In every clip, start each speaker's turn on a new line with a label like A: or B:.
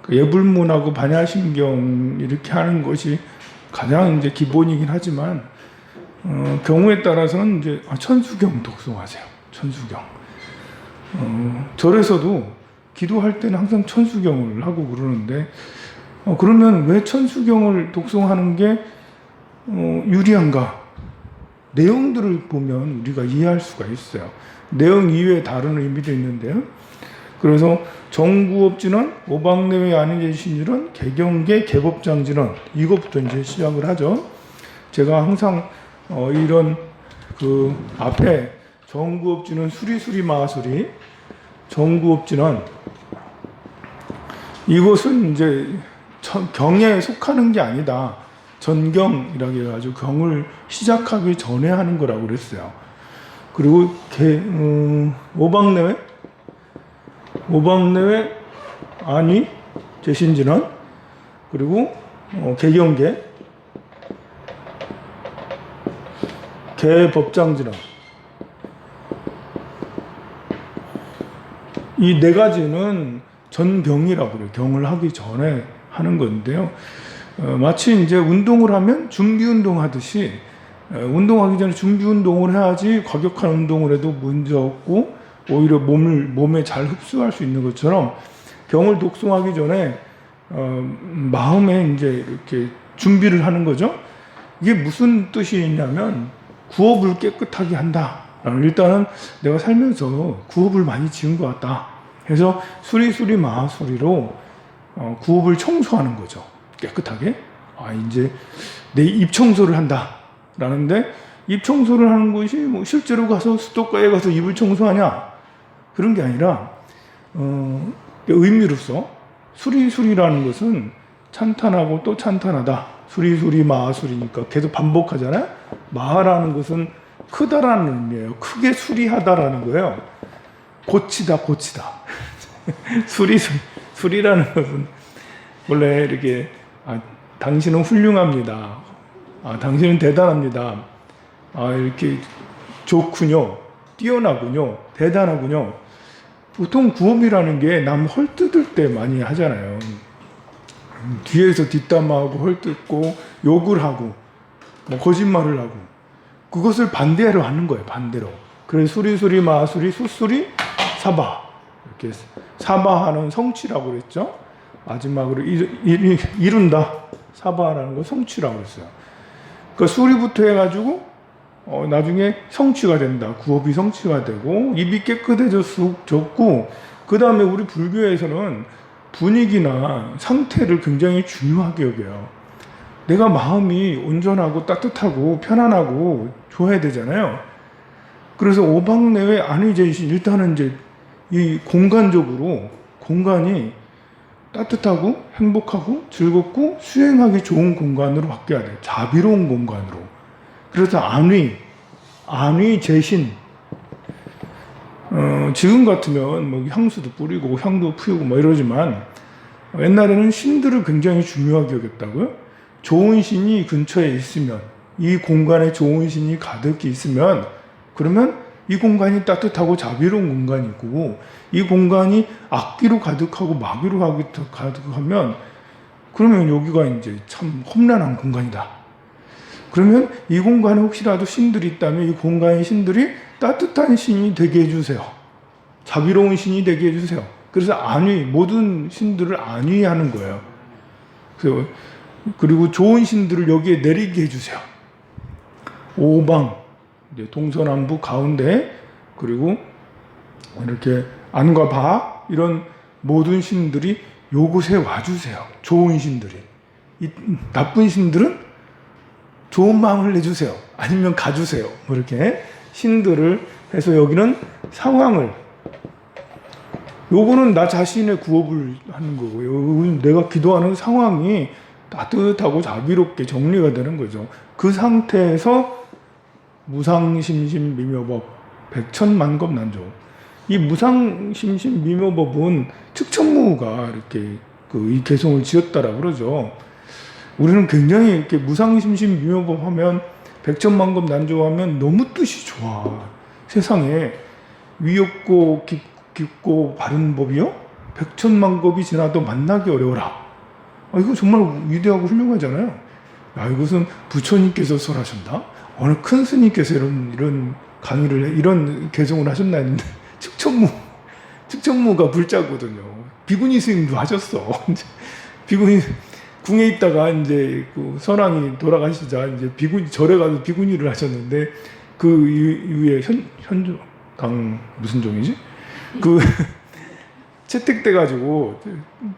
A: 그 예불문하고 반야심경 이렇게 하는 것이 가장 이제 기본이긴 하지만 경우에 따라서는 이제 천수경 독송하세요. 천수경. 절에서도 기도할 때는 항상 천수경을 하고 그러는데 그러면 왜 천수경을 독송하는 게 유리한가? 내용들을 보면 우리가 이해할 수가 있어요. 내용 이외에 다른 의미도 있는데요. 그래서 정구업진원, 오방내외 안위제신일원, 개경계, 개법장진원 이것부터 이제 시작을 하죠. 제가 항상 이런 그 앞에 정구업진원 수리수리 마수리, 정구업진원 이것은 이제 경에 속하는 게 아니다. 전경이라고 해가지고 경을 시작하기 전에 하는 거라고 그랬어요. 그리고 오방내외 안위 제신진원 그리고 개경계 개법장진원 이 네 가지는 전경이라고 그래요. 경을 하기 전에 하는 건데요. 마치 이제 운동을 하면 준비 운동 하듯이 운동하기 전에 준비 운동을 해야지 과격한 운동을 해도 문제 없고 오히려 몸에 잘 흡수할 수 있는 것처럼 경을 독송하기 전에 마음에 이제 이렇게 준비를 하는 거죠. 이게 무슨 뜻이 있냐면 구업을 깨끗하게 한다. 일단은 내가 살면서 구업을 많이 지은 것 같다. 그래서 수리수리 마수리로 구업을 청소하는 거죠. 깨끗하게. 이제 내 입 청소를 한다. 라는데 입 청소를 하는 것이 뭐 실제로 가서 수도가에 가서 입을 청소하냐? 그런 게 아니라 의미로서 수리수리라는 것은 찬탄하고 또 찬탄하다. 수리수리 마수리니까 계속 반복하잖아요. 마라는 것은 크다라는 의미예요. 크게 수리하다라는 거예요. 고치다. 수리라는 것은 원래 이렇게 당신은 훌륭합니다. 당신은 대단합니다. 이렇게 좋군요. 뛰어나군요. 대단하군요. 보통 구업이라는 게 남 헐뜯을 때 많이 하잖아요. 뒤에서 뒷담화하고 헐뜯고 욕을 하고 뭐 거짓말을 하고 그것을 반대로 하는 거예요. 반대로. 그래서 수리수리 마수리 수수리 사바 이렇게 사바하는 성취라고 그랬죠. 마지막으로 이룬다. 사바라는 거 성취라고 했어요. 그 수리부터 해가지고 나중에 성취가 된다. 구업이 성취가 되고 입이 깨끗해졌고 그 다음에 우리 불교에서는 분위기나 상태를 굉장히 중요하게 여겨요. 내가 마음이 온전하고 따뜻하고 편안하고 좋아야 되잖아요. 그래서 오방내외 안위제신 일단은 이제 이 공간적으로 공간이 따뜻하고 행복하고 즐겁고 수행하기 좋은 공간으로 바뀌어야 돼요. 자비로운 공간으로. 그래서 안위 제신. 지금 같으면 뭐 향수도 뿌리고 향도 피우고 뭐 이러지만 옛날에는 신들을 굉장히 중요하게 여겼다고요. 좋은 신이 근처에 있으면 이 공간에 좋은 신이 가득히 있으면 그러면 이 공간이 따뜻하고 자비로운 공간이고 이 공간이 악기로 가득하고 마귀로 가득하면 그러면 여기가 이제 참 험난한 공간이다. 그러면 이 공간에 혹시라도 신들이 있다면 이 공간의 신들이 따뜻한 신이 되게 해주세요. 자비로운 신이 되게 해주세요. 그래서 모든 신들을 안위하는 거예요. 그리고 좋은 신들을 여기에 내리게 해주세요. 오방, 동서남북 가운데, 그리고 이렇게 안과 바, 이런 모든 신들이 요곳에 와주세요. 좋은 신들이. 이 나쁜 신들은 좋은 마음을 내주세요. 아니면 가주세요. 뭐 이렇게 신들을 해서 여기는 상황을, 요거는 나 자신의 구업을 하는 거고요. 내가 기도하는 상황이 따뜻하고 자비롭게 정리가 되는 거죠. 그 상태에서 무상심심미묘법 백천만겁난조. 이 무상심심미묘법은 측천무가 이렇게 이 개성을 지었다라고 그러죠. 우리는 굉장히 이렇게 무상심심미묘법 하면 백천만겁난조 하면 너무 뜻이 좋아. 세상에 위 없고 깊고 바른 법이요? 백천만겁이 지나도 만나기 어려워라. 이거 정말 위대하고 훌륭하잖아요. 이것은 부처님께서 설하셨나? 어느 큰 스님께서 이런 강의를, 이런 개성을 하셨나 했는데, 측천무가 불자거든요. 비구니 스님도 하셨어. 비구니, 궁에 있다가 이제 그 선왕이 돌아가시자 이제 절에 가서 비구니를 하셨는데, 그 이후에 현종, 무슨 종이지? 채택돼가지고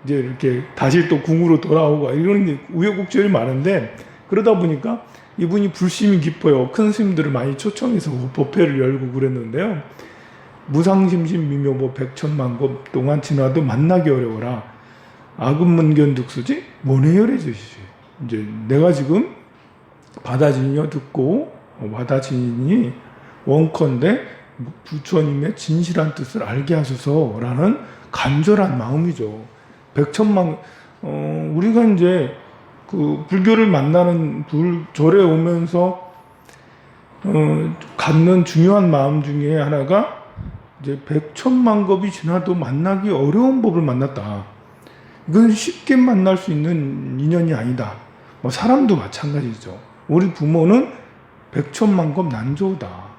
A: 이제 이렇게 다시 또 궁으로 돌아오고 이런 우여곡절이 많은데, 그러다 보니까 이분이 불심이 깊어요. 큰 스님들을 많이 초청해서 법회를 열고 그랬는데요. 무상심심 미묘보 백천만겁 동안 지나도 만나기 어려워라. 아금문견득수지 모내열해주시. 이제 내가 지금 바다진이여 듣고 바다진이 원컨대 부처님의 진실한 뜻을 알게 하소서라는 간절한 마음이죠. 우리가 이제 그 불교를 만나는 절에 오면서 갖는 중요한 마음 중에 하나가 이제 백천만겁이 지나도 만나기 어려운 법을 만났다. 이건 쉽게 만날 수 있는 인연이 아니다. 사람도 마찬가지죠. 우리 부모는 백천만겁 난조다.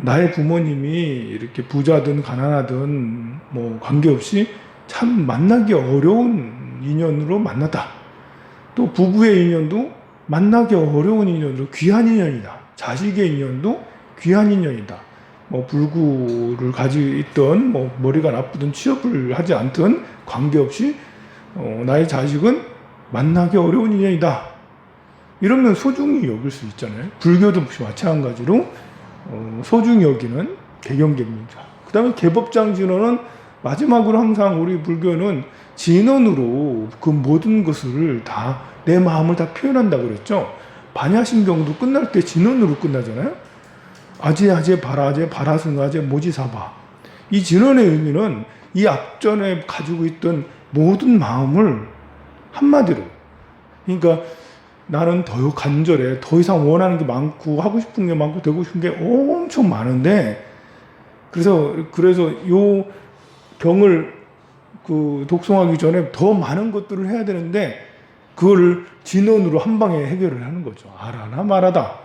A: 나의 부모님이 이렇게 부자든 가난하든 관계없이 참 만나기 어려운 인연으로 만났다. 또 부부의 인연도 만나기 어려운 인연으로 귀한 인연이다. 자식의 인연도 귀한 인연이다. 불구를 가지고 있던 머리가 나쁘든 취업을 하지 않든 관계없이 나의 자식은 만나기 어려운 인연이다. 이러면 소중히 여길 수 있잖아요. 불교도 마찬가지로 소중히 여기는 개경계입니다. 그 다음에 개법장 진언은 마지막으로 항상 우리 불교는 진언으로 그 모든 것을 다 내 마음을 다 표현한다고 그랬죠. 반야심경도 끝날 때 진언으로 끝나잖아요. 아제아제 바라제 바라승아제 모지사바. 이 진언의 의미는 이 앞전에 가지고 있던 모든 마음을 한마디로, 그러니까 나는 더 간절해, 더 이상 원하는 게 많고 하고 싶은 게 많고 되고 싶은 게 엄청 많은데, 그래서 요 경을 독송하기 전에 더 많은 것들을 해야 되는데 그거를 진언으로 한 방에 해결을 하는 거죠. 아라나 마라다.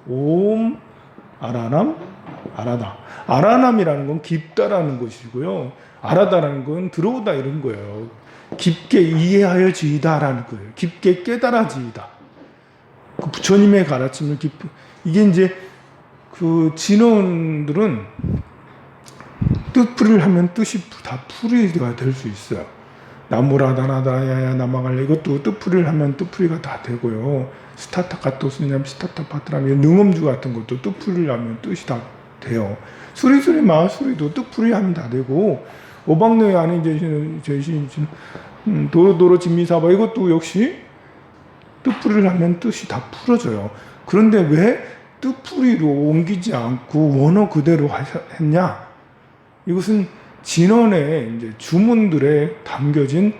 A: 옴 아라남 아라다. 아라남이라는 건 깊다라는 것이고요. 아라다라는 건 들어오다 이런 거예요. 깊게 이해하여 지이다라는 거예요. 깊게 깨달아지이다. 그 부처님의 가르침을 이게 이제 그 진언들은 뜻풀이를 하면 뜻이 다 풀이가 될 수 있어요. 나무라다나다야야 나마갈래, 이것도 뜻풀이를 하면 뜻풀이가 다 되고요. 스타타카토스냐면 스타타파트라면 능엄주 같은 것도 뜻풀이를 하면 뜻이 다 돼요. 수리수리 마수리도 뜻풀이 하면 다 되고, 오박노에 아닌 제신 도로도로 진미사바, 이것도 역시 뜻풀이를 하면 뜻이 다 풀어져요. 그런데 왜 뜻풀이로 옮기지 않고 원어 그대로 했냐? 이것은 진언의 이제 주문들에 담겨진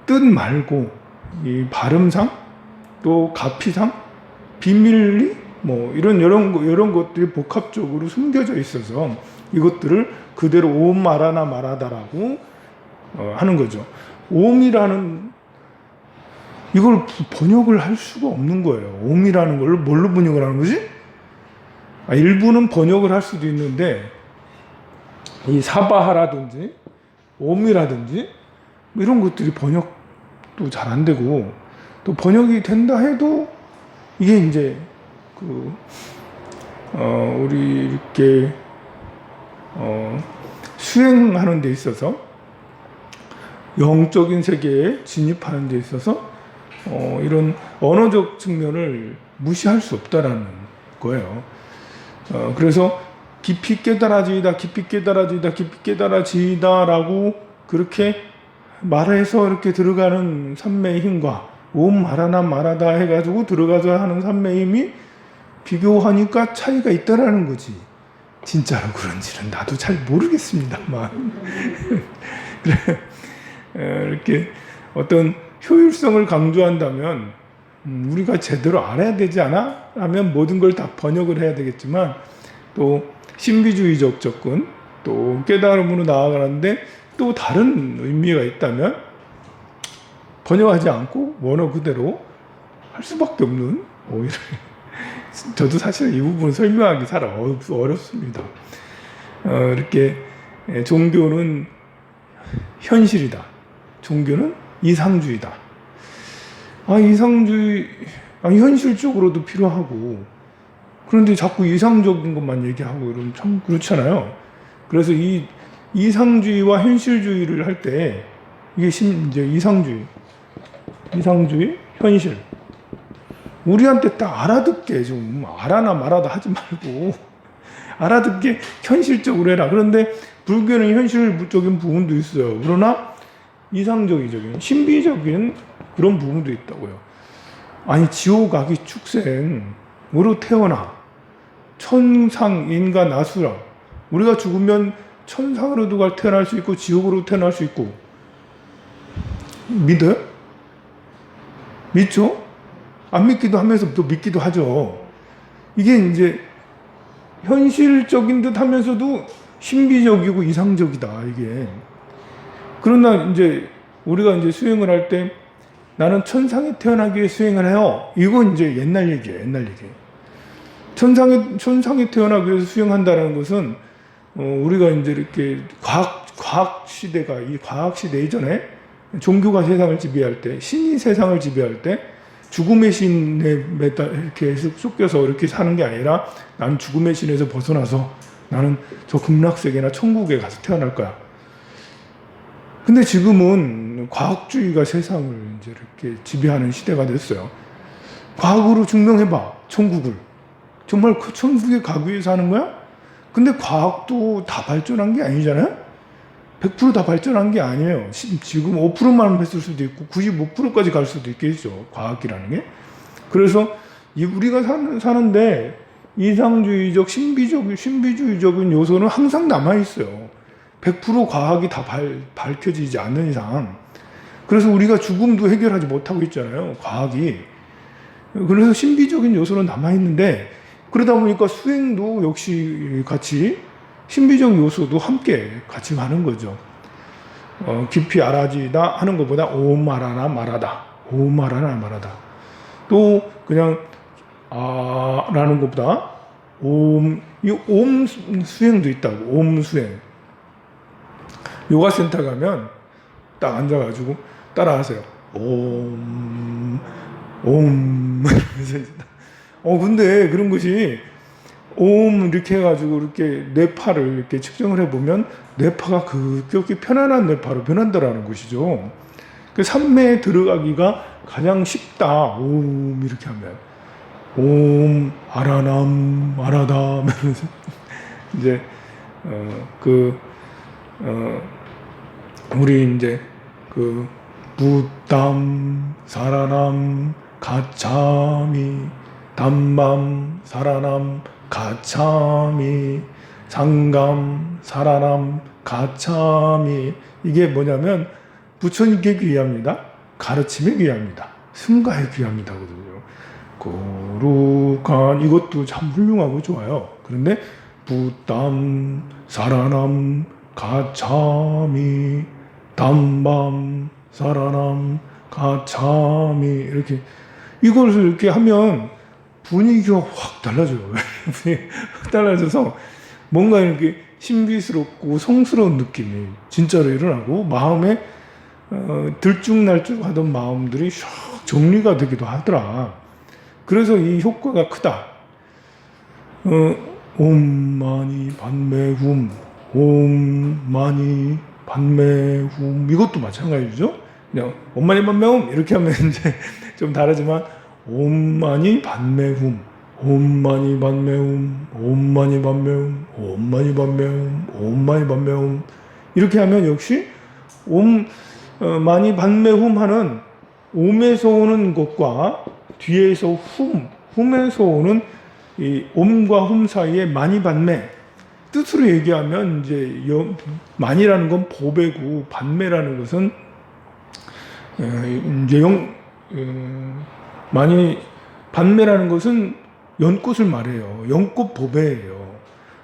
A: 뜻 말고 이 발음상, 또 가피상, 비밀리 이런 것들이 복합적으로 숨겨져 있어서 이것들을 그대로 옴 아라나 마라다라고 하는 거죠. 옴이라는 이걸 번역을 할 수가 없는 거예요. 옴이라는 걸 뭘로 번역을 하는 거지? 일부는 번역을 할 수도 있는데 이 사바하라든지 옴이라든지 이런 것들이 번역도 잘 안 되고, 또 번역이 된다 해도 이게 이제 우리 이렇게 수행하는 데 있어서 영적인 세계에 진입하는 데 있어서 이런 언어적 측면을 무시할 수 없다라는 거예요. 그래서 깊이 깨달아지이다, 깊이 깨달아지이다, 깊이 깨달아지이다라고 그렇게 말해서 이렇게 들어가는 삼매의 힘과 옴 마라나 마라다 해가지고 들어가서 하는 삼매의 힘이 비교하니까 차이가 있다라는 거지. 진짜로 그런지는 나도 잘 모르겠습니다만. 그래, 이렇게 어떤 효율성을 강조한다면 우리가 제대로 알아야 되지 않아? 하면 모든 걸 다 번역을 해야 되겠지만, 또 신비주의적 접근, 또 깨달음으로 나아가는데 또 다른 의미가 있다면 번역하지 않고 원어 그대로 할 수밖에 없는 오히려 저도 사실 이 부분 설명하기 잘 어렵습니다. 이렇게 종교는 현실이다. 종교는 이상주의다. 이상주의 현실적으로도 필요하고 그런데 자꾸 이상적인 것만 얘기하고 이러면 참 그렇잖아요. 그래서 이 이상주의와 현실주의를 할 때 이게 이제 이상주의, 현실. 우리한테 딱 알아듣게 좀 알아나 말아다 하지 말고 알아듣게 현실적으로 해라. 그런데 불교는 현실적인 부분도 있어요. 그러나 이상적인, 신비적인 그런 부분도 있다고요. 지옥, 악이, 축생으로 태어나 천상, 인간, 아수라. 우리가 죽으면 천상으로도 태어날 수 있고 지옥으로 태어날 수 있고 믿어요? 믿죠? 안 믿기도 하면서 또 믿기도 하죠. 이게 이제 현실적인 듯 하면서도 신비적이고 이상적이다, 이게. 그러나 이제 우리가 이제 수행을 할 때 나는 천상에 태어나기 위해 수행을 해요. 이건 이제 옛날 얘기예요, 옛날 얘기. 천상에 태어나기 위해서 수행한다는 것은, 우리가 이제 이렇게 과학 시대가, 이 과학 시대 이전에 종교가 세상을 지배할 때, 신이 세상을 지배할 때, 죽음의 신에 이렇게 쫓겨서 이렇게 사는 게 아니라 나는 죽음의 신에서 벗어나서 나는 저 극락세계나 천국에 가서 태어날 거야. 근데 지금은 과학주의가 세상을 이제 이렇게 지배하는 시대가 됐어요. 과학으로 증명해봐, 천국을. 정말 그 천국에 가기 위해서 하는 거야? 근데 과학도 다 발전한 게 아니잖아요? 100% 다 발전한 게 아니에요. 지금 5%만 했을 수도 있고 95%까지 갈 수도 있겠죠. 과학이라는 게. 그래서 우리가 사는데 이상주의적, 신비주의적인 요소는 항상 남아있어요. 100% 과학이 다 밝혀지지 않는 이상. 그래서 우리가 죽음도 해결하지 못하고 있잖아요. 과학이. 그래서 신비적인 요소는 남아있는데 그러다 보니까 수행도 역시 같이 신비적 요소도 함께 같이 가는 거죠. 깊이 알아지다 하는 것보다 옴 알아나 말하다. 옴 알아나 말하다. 또 그냥 라는 것보다 옴 수행도 있다고. 옴 수행. 요가 센터 가면 딱 앉아가지고 따라하세요. 옴. 근데 그런 것이 옴 이렇게 해가지고 이렇게 뇌파를 이렇게 측정을 해보면 뇌파가 급격히 편안한 뇌파로 변한다라는 것이죠. 그 삼매에 들어가기가 가장 쉽다. 옴 이렇게 하면 옴 아라남 아라다 이제 우리 이제 부담 사라남 가차미 담밤 사라남 가차미 상감 사라남 가차미. 이게 뭐냐면 부처님께 귀합니다. 가르침에 귀합니다. 승가에 귀합니다 거든요. 거룩한 이것도 참 훌륭하고 좋아요. 그런데 부담 사라남 가차미 담밤 사라남 가차미 이렇게 이것을 이렇게 하면 분위기가 확 달라져요. 분위기가 확 달라져서 뭔가 이렇게 신비스럽고 성스러운 느낌이 진짜로 일어나고 마음에 들쭉날쭉하던 마음들이 샥 정리가 되기도 하더라. 그래서 이 효과가 크다. 옴마니 반매훔 옴마니 반매훔 이것도 마찬가지죠. 그냥 옴마니 반매훔 이렇게 하면 이제 좀 다르지만 옴마니 반매훔 옴마니 반매훔 옴마니 반매훔 옴마니 반매훔 옴마니 반매훔 이렇게 하면 역시 옴마니 반매훔 하는 옴에서 오는 것과 뒤에서 훔에서 오는 이 옴과 훔 사이에 마니 반매 뜻으로 얘기하면 이제 만이라는 건 보배고 반매라는 것은 이제 많이 반매라는 것은 연꽃을 말해요. 연꽃 보배예요.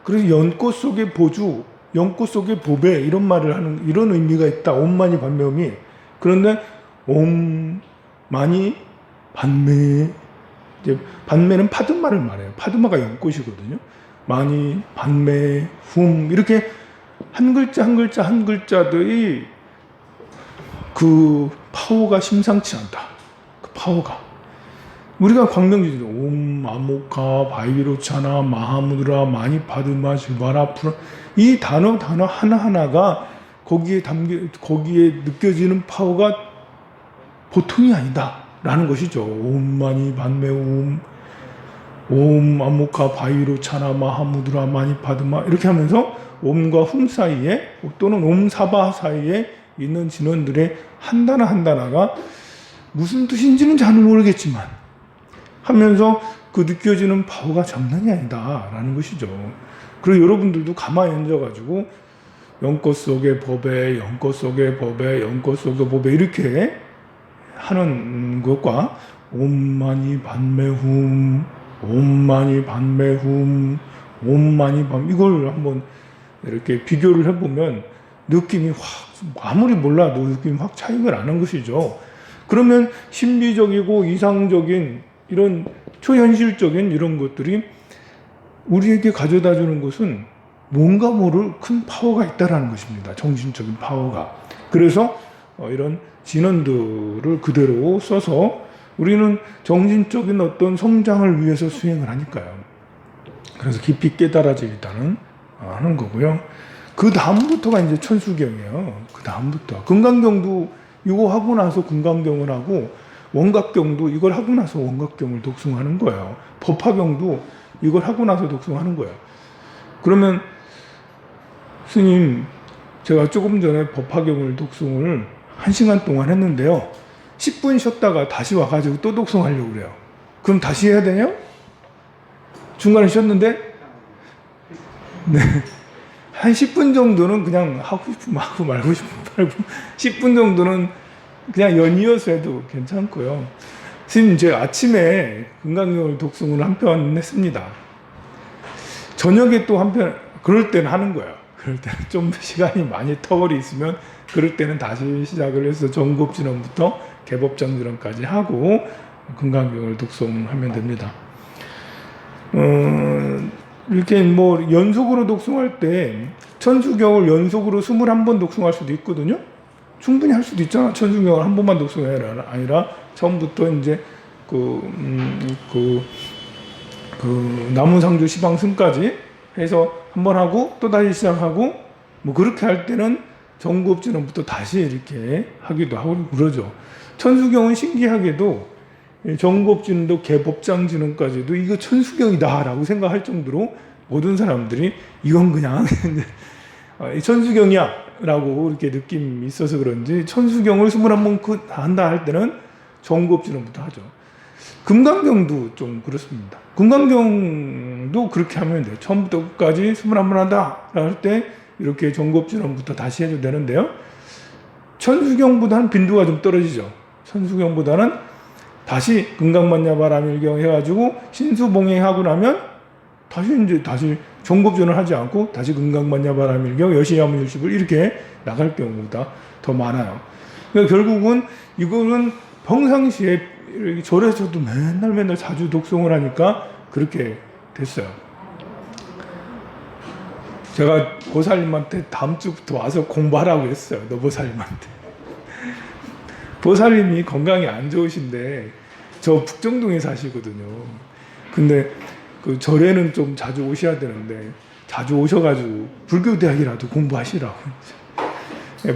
A: 그래서 연꽃 속의 보주, 연꽃 속의 보배 이런 말을 하는 이런 의미가 있다. 옴마니 반매음이. 그런데 옴마니 반매 이제 반매는 파드마를 말해요. 파드마가 연꽃이거든요. 마니 반매 훔 이렇게 한 글자 한 글자 한 글자들이 그 파워가 심상치 않다. 그 파워가 우리가 광명지도 옴 아모카 바이비로차나 마하무드라 마니 파드마 실바라 프라 이 단어 하나하나가 거기에 느껴지는 파워가 보통이 아니다라는 것이죠. 옴마니 반메옴 옴 아모카 바이로차나 마하무드라 마니 파드마 이렇게 하면서 옴과 훔 사이에 또는 옴 사바 사이에 있는 진원들의 한 단어 한 단어가 무슨 뜻인지는 잘 모르겠지만 하면서 그 느껴지는 파워가 장난이 아니다라는 것이죠. 그리고 여러분들도 가만히 앉아가지고 연꽃 속의 법에 연꽃 속의 법에 연꽃 속의 법에 이렇게 하는 것과 옴마니 반매훔 옴마니 반매훔 옴마니 반 이걸 한번 이렇게 비교를 해보면 느낌이 확 아무리 몰라도 느낌이 확 차이가 나는 것이죠. 그러면 신비적이고 이상적인 이런 초현실적인 이런 것들이 우리에게 가져다 주는 것은 뭔가 모를 큰 파워가 있다라는 것입니다. 정신적인 파워가. 그래서 이런 진원들을 그대로 써서 우리는 정신적인 어떤 성장을 위해서 수행을 하니까요. 그래서 깊이 깨달아지겠다는 하는 거고요. 그 다음부터가 이제 천수경이에요. 그 다음부터 금강경도 이거 하고 나서 금강경을 하고 원각경도 이걸 하고 나서 원각경을 독송하는 거예요. 법화경도 이걸 하고 나서 독송하는 거예요. 그러면 스님 제가 조금 전에 법화경을 독송을 1시간 동안 했는데요. 10분 쉬었다가 다시 와가지고 또 독송하려고 그래요. 그럼 다시 해야 되냐? 중간에 쉬었는데 네. 한 10분 정도는 그냥 하고 싶으면 하고 말고 싶으면 말고 10분 정도는 그냥 연이어서 해도 괜찮고요. 스님 제가 아침에 금강경을 독송을 한 편 했습니다. 저녁에 또 한 편 그럴 때는 하는 거예요. 그럴 때는 좀 시간이 많이 터울이 있으면 그럴 때는 다시 시작을 해서 정급진원부터 개법장진원까지 하고 금강경을 독송하면 됩니다. 이렇게 뭐 연속으로 독송할 때 천수경을 연속으로 21번 독송할 수도 있거든요. 충분히 할 수도 있잖아. 천수경을 한 번만 독송해야 아니라 처음부터 이제 나무상조 시방승까지 해서 한 번 하고 또 다시 시작하고 뭐 그렇게 할 때는 정구업진원부터 다시 이렇게 하기도 하고 그러죠. 천수경은 신기하게도 정구업진원도 개법장진원까지도 이거 천수경이다라고 생각할 정도로 모든 사람들이 이건 그냥 천수경이야 라고 이렇게 느낌이 있어서 그런지 천수경을 21번 한다 할 때는 정구업진원부터 하죠. 금강경도 좀 그렇습니다. 금강경도 그렇게 하면 돼요. 처음부터 끝까지 21번 한다 할 때 이렇게 정구업진원부터 다시 해도 되는데요. 천수경보다는 빈도가 좀 떨어지죠. 천수경보다는 다시 금강만야바라밀경 해가지고 신수봉행하고 나면 다시 정구업진원을 하지 않고 다시 금강만야바라밀경 여시야무율십을 이렇게 나갈 경우가 더 많아요. 그러니까 결국은 이거는 평상시에 절에서도 맨날 자주 독송을 하니까 그렇게 됐어요. 제가 보살님한테 다음 주부터 와서 공부하라고 했어요. 노보살님한테. 보살님이 건강이 안 좋으신데 저 북정동에 사시거든요. 근데 그 절에는 좀 자주 오셔야 되는데 자주 오셔가지고 불교대학이라도 공부하시라고.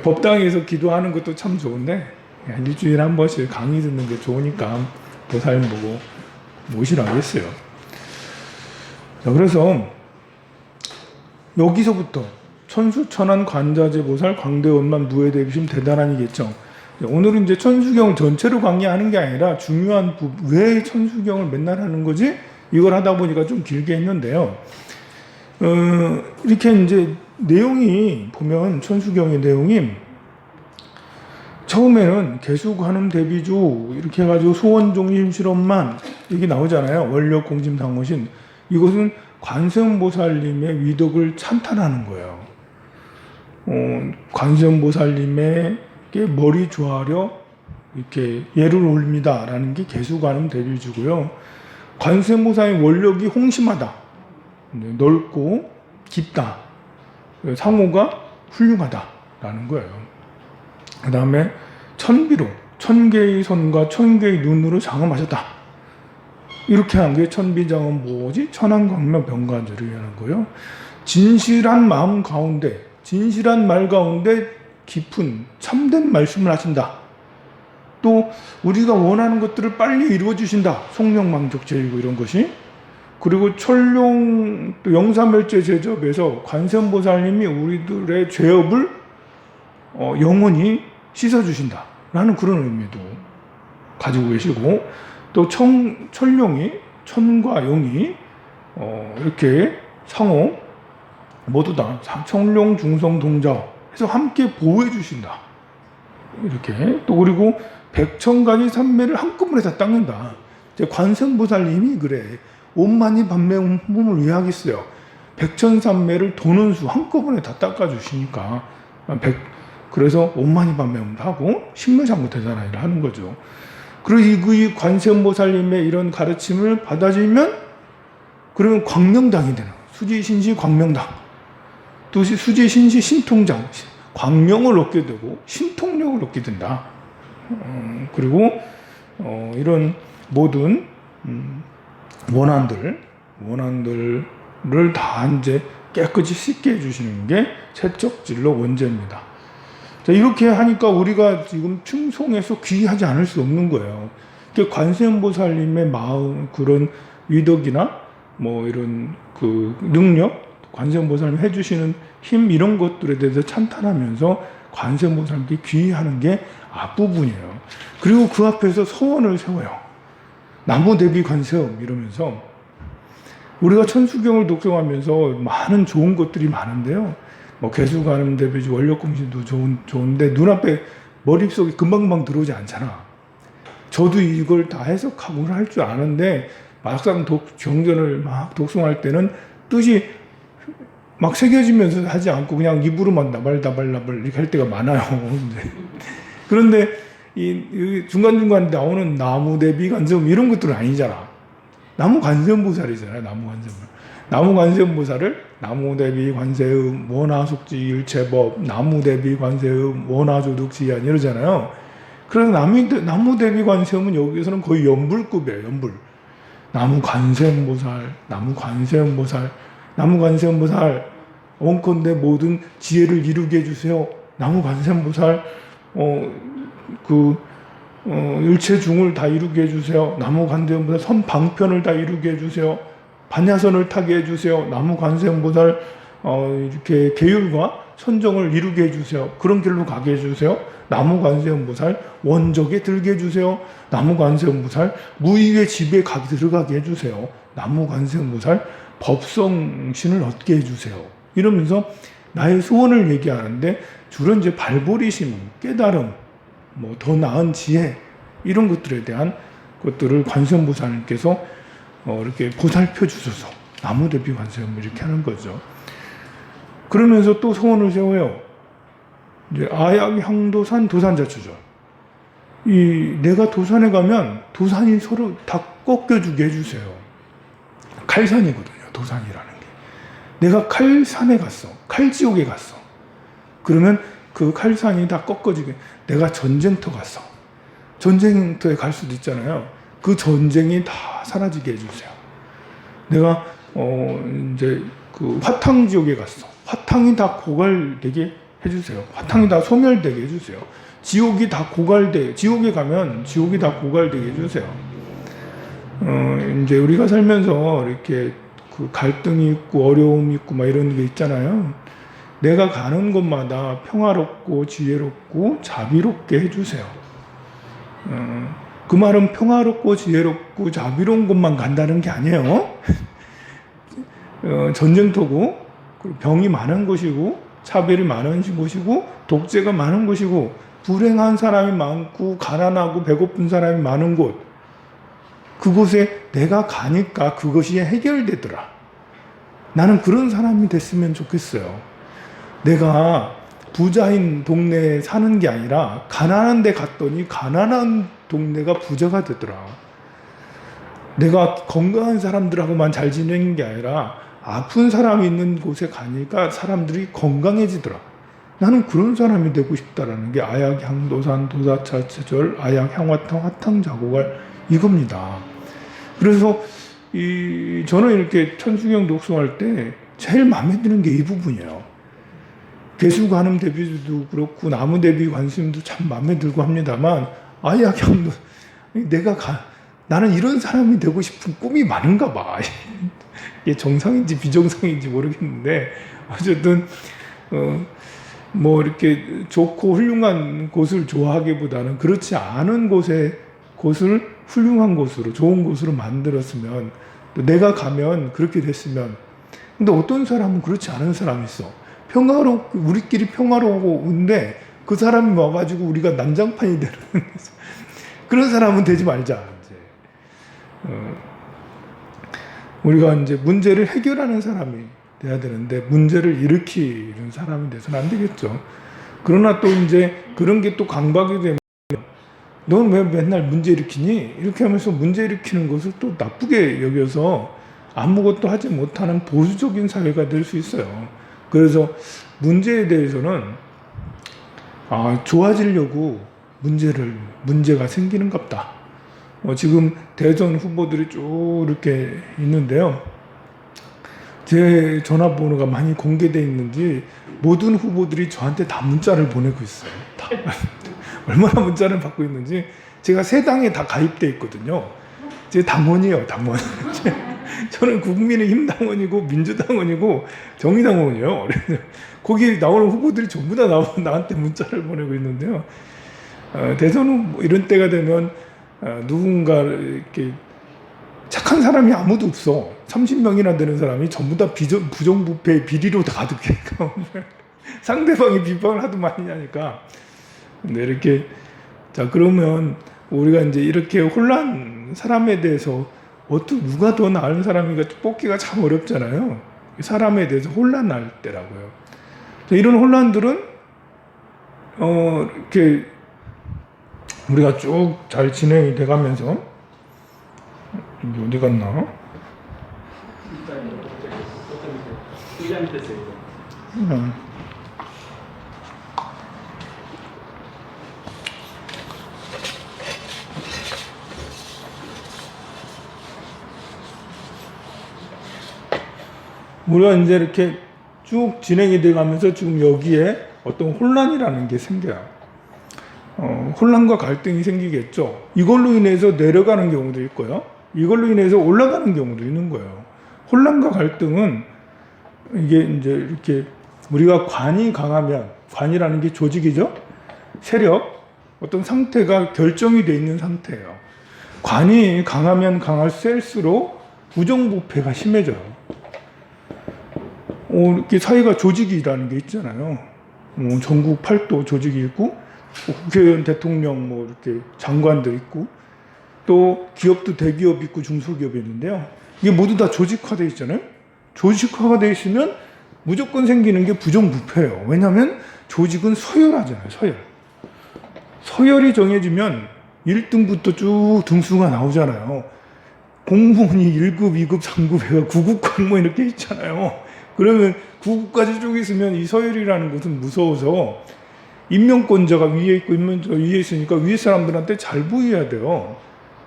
A: 법당에서 기도하는 것도 참 좋은데 한 일주일에 한 번씩 강의 듣는 게 좋으니까 보살님 보고 모시라고 했어요. 자, 그래서 여기서부터 천수천안 관자재 보살 광대원만 무해대비심 대단한이겠죠. 오늘은 이제 천수경을 전체로 강의하는 게 아니라 중요한 왜 천수경을 맨날 하는 거지? 이걸 하다 보니까 좀 길게 했는데요. 이렇게 이제 내용이 보면 천수경의 내용이 처음에는 개수관음 대비주 이렇게 해가지고 소원종심 실험만 이게 나오잖아요. 원력공심상호신 이것은 관세음보살님의 위덕을 찬탄하는 거예요. 관세음보살님에게 머리 조아려 이렇게 예를 올립니다라는 게 개수관음 대비주고요. 관세음보살의 원력이 홍심하다, 넓고 깊다, 상호가 훌륭하다라는 거예요. 그 다음에 천비로, 천개의 손과 천개의 눈으로 장엄하셨다. 이렇게 한 게 천비장엄 뭐지? 천안광명 병간절을 하는 거예요. 진실한 마음 가운데, 진실한 말 가운데 깊은 참된 말씀을 하신다. 또 우리가 원하는 것들을 빨리 이루어 주신다. 송명망족제이고 이런 것이. 그리고 철룡 또 영사멸제 제접에서 관세음보살님이 우리들의 죄업을 영원히 씻어주신다 라는 그런 의미도 가지고 계시고, 또 철룡이, 천과 용이 이렇게 상호 모두 다 청룡 중성 동자 해서 함께 보호해 주신다. 이렇게. 또 그리고 백천가지 삼매를 한꺼번에 다 닦는다. 관세음보살님이 그래. 온만이 반매음을 왜 하겠어요? 백천삼매를 도는 수 한꺼번에 다 닦아주시니까 그래서 온만이 반매음도 하고 신묘장구대사라이를 하는 거죠. 그리고 이 관세음보살님의 이런 가르침을 받아들이면 그러면 광명당이 되는 거예요. 수지신시 광명당, 또 수지신시 신통장, 광명을 얻게 되고 신통력을 얻게 된다. 그리고 이런 모든 원한들을 다 이제 깨끗이 씻게 해주시는 게 채척진로 원제입니다. 자, 이렇게 하니까 우리가 지금 충송해서 귀하지 않을 수 없는 거예요. 관세음보살님의 마음, 그런 위덕이나 뭐 이런 그 능력, 관세음보살님 해주시는 힘, 이런 것들에 대해서 찬탄하면서 관세음보살님께 귀의하는 게 앞부분이에요. 그리고 그 앞에서 소원을 세워요. 나무대비 관세음 이러면서. 우리가 천수경을 독송하면서 많은 좋은 것들이 많은데요. 뭐 개수관음 대비주, 원력공신도 좋은데 눈앞에 머릿속에 금방금방 들어오지 않잖아. 저도 이걸 다 해석하고 할 줄 아는데 막상 경전을 막 독송할 때는 뜻이 막 새겨지면서 하지 않고 그냥 입으로만 나발나발 이렇게 할 때가 많아요. 그런데 이 중간중간 나오는 나무 대비 관세음 이런 것들은 아니잖아. 나무 관세음보살이잖아요. 나무 관세음보살을 나무 대비 관세음 원하속지 일체법, 나무 대비 관세음 원하조득지안 이러잖아요. 그래서 나무 대비 관세음은 여기서는 거의 연불급이에요. 연불. 나무 관세음보살, 원컨대 모든 지혜를 이루게 해주세요. 나무 관세음보살, 일체중을 다 이루게 해주세요. 나무 관세음보살 선방편을 다 이루게 해주세요. 반야선을 타게 해주세요. 나무 관세음보살 이렇게 계율과 선정을 이루게 해주세요. 그런 길로 가게 해주세요. 나무 관세음보살 원적에 들게 해주세요. 나무 관세음보살 무의의 집에 들어가게 해주세요. 나무 관세음보살 법성신을 얻게 해주세요. 이러면서 나의 소원을 얘기하는데 주로 이제 발보리심, 깨달음, 뭐 더 나은 지혜 이런 것들에 대한 것들을 관세음보살님께서 이렇게 보살펴 주셔서 나무대비 관세음을 이렇게 하는 거죠. 그러면서 또 소원을 세워요. 이제 아약 향도산 도산자추죠. 내가 도산에 가면 도산이 서로 다 꺾여주게 해주세요. 칼산이거든요. 도산이라는 게. 내가 칼산에 갔어. 칼지옥에 갔어. 그러면 그 칼산이 다 꺾어지게. 내가 전쟁터 갔어. 전쟁터에 갈 수도 있잖아요. 그 전쟁이 다 사라지게 해주세요. 내가 이제 그 화탕지옥에 갔어. 화탕이 다 고갈되게 해주세요. 화탕이 다 소멸되게 해주세요. 지옥이 다 지옥에 가면 지옥이 다 고갈되게 해주세요. 이제 우리가 살면서 이렇게 그 갈등이 있고 어려움이 있고 막 이런 게 있잖아요. 내가 가는 곳마다 평화롭고 지혜롭고 자비롭게 해주세요. 그 말은 평화롭고 지혜롭고 자비로운 곳만 간다는 게 아니에요. 전쟁터고 병이 많은 곳이고 차별이 많은 곳이고 독재가 많은 곳이고 불행한 사람이 많고 가난하고 배고픈 사람이 많은 곳, 그곳에 내가 가니까 그것이 해결되더라. 나는 그런 사람이 됐으면 좋겠어요. 내가 부자인 동네에 사는 게 아니라 가난한 데 갔더니 가난한 동네가 부자가 되더라. 내가 건강한 사람들하고만 잘 지내는 게 아니라 아픈 사람이 있는 곳에 가니까 사람들이 건강해지더라. 나는 그런 사람이 되고 싶다라는 게 아약향 도산 도사차체절 아약향화탕 화탕자고갈 이겁니다. 그래서 저는 이렇게 천수경 독송할 때 제일 마음에 드는 게 이 부분이에요. 개수관음 대비도 그렇고 나무 대비 관심도 참 마음에 들고 합니다만 아약향도 나는 이런 사람이 되고 싶은 꿈이 많은가 봐. 이게 정상인지 비정상인지 모르겠는데 어쨌든 뭐 이렇게 좋고 훌륭한 곳을 좋아하기보다는 그렇지 않은 곳을 훌륭한 곳으로 좋은 곳으로 만들었으면 또 내가 가면 그렇게 됐으면. 근데 어떤 사람은 그렇지 않은 사람이 있어. 우리끼리 평화로운데 그 사람이 와가지고 우리가 난장판이 되는 그런 사람은 되지 말자. 이제 우리가 이제 문제를 해결하는 사람이 돼야 되는데 문제를 일으키는 사람이 돼서는 안 되겠죠. 그러나 또 이제 그런 게 또 강박이 되면 넌 왜 맨날 문제 일으키니? 이렇게 하면서 문제 일으키는 것을 또 나쁘게 여겨서 아무것도 하지 못하는 보수적인 사회가 될 수 있어요. 그래서 문제에 대해서는 좋아지려고 문제가 생기는갑다. 지금 대선 후보들이 쭉 이렇게 있는데요. 제 전화번호가 많이 공개되어 있는지 모든 후보들이 저한테 다 문자를 보내고 있어요. 다. 얼마나 문자를 받고 있는지. 제가 세 당에 다 가입돼 있거든요. 제 당원이에요, 당원. 저는 국민의힘 당원이고 민주당원이고 정의당원이에요. 거기 나오는 후보들이 전부 다 나한테 문자를 보내고 있는데요. 대선 후 이런 때가 되면 누군가 이렇게 착한 사람이 아무도 없어. 30명이나 되는 사람이 전부 다 부정부패의 비리로 다 가득해. 상대방이 비방을 하도 많이 하니까. 근데 이렇게 자 그러면 우리가 이제 이렇게 혼란 사람에 대해서 누가 더 나은 사람인가 뽑기가 참 어렵잖아요. 사람에 대해서 혼란할 때라고요. 이런 혼란들은 이렇게 우리가 쭉 잘 진행이 돼가면서 어디 갔나?
B: 의자 밑에 있어요.
A: 우리가 이제 이렇게 쭉 진행이 돼가면서 지금 여기에 어떤 혼란이라는 게 생겨요. 혼란과 갈등이 생기겠죠. 이걸로 인해서 내려가는 경우도 있고요. 이걸로 인해서 올라가는 경우도 있는 거예요. 혼란과 갈등은 이게 이제 이렇게 우리가 관이 강하면, 관이라는 게 조직이죠. 세력, 어떤 상태가 결정이 돼 있는 상태예요. 관이 강하면 강할수록 부정부패가 심해져요. 이렇게 사회가 조직이라는 게 있잖아요. 전국 8도 조직이 있고, 국회의원, 대통령, 이렇게 장관들 있고, 또 기업도 대기업 있고 중소기업이 있는데요. 이게 모두 다 조직화되어 있잖아요. 조직화가 되어 있으면 무조건 생기는 게 부정부패예요. 왜냐하면 조직은 서열하잖아요. 서열이 정해지면 1등부터 쭉 등수가 나오잖아요. 공무원이 1급, 2급, 3급 해가 9급 이렇게 있잖아요. 그러면 9급까지 쭉 있으면 이 서열이라는 것은 무서워서 임명권자가 위에 있고 임명자가 위에 있으니까 위에 사람들한테 잘 보여야 돼요.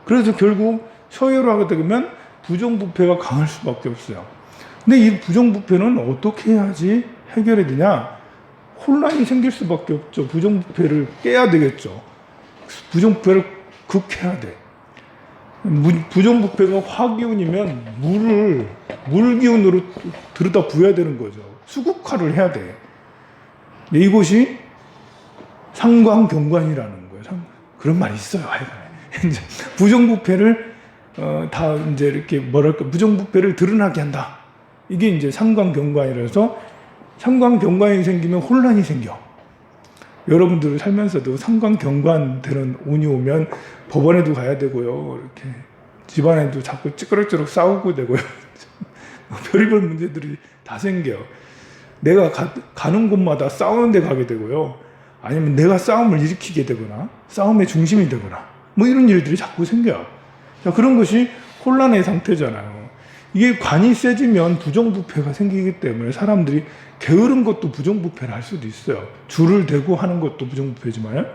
A: 그래서 결국 서열화가 되면 부정부패가 강할 수밖에 없어요. 근데 이 부정부패는 어떻게 해야지 해결이 되냐? 혼란이 생길 수밖에 없죠. 부정부패를 깨야 되겠죠. 부정부패를 극해야 돼. 부정부패가 화기운이면 물기운으로 들여다 부어야 되는 거죠. 수국화를 해야 돼. 이것이 상관경관이라는 거예요. 그런 말이 있어요. 이제 부정부패를 다 이제 이렇게 부정부패를 드러나게 한다. 이게 이제 상관경관이라서 상관경관이 생기면 혼란이 생겨. 여러분들 살면서도 상관경관되는 운이 오면 법원에도 가야 되고요. 이렇게 집안에도 자꾸 찌그럭찌그럭 싸우고 되고요. 별의별 문제들이 다 생겨요. 내가 가는 곳마다 싸우는 데 가게 되고요. 아니면 내가 싸움을 일으키게 되거나 싸움의 중심이 되거나 뭐 이런 일들이 자꾸 생겨요. 자, 그런 것이 혼란의 상태잖아요. 이게 관이 세지면 부정부패가 생기기 때문에 사람들이 게으른 것도 부정부패를 할 수도 있어요. 줄을 대고 하는 것도 부정부패지만요.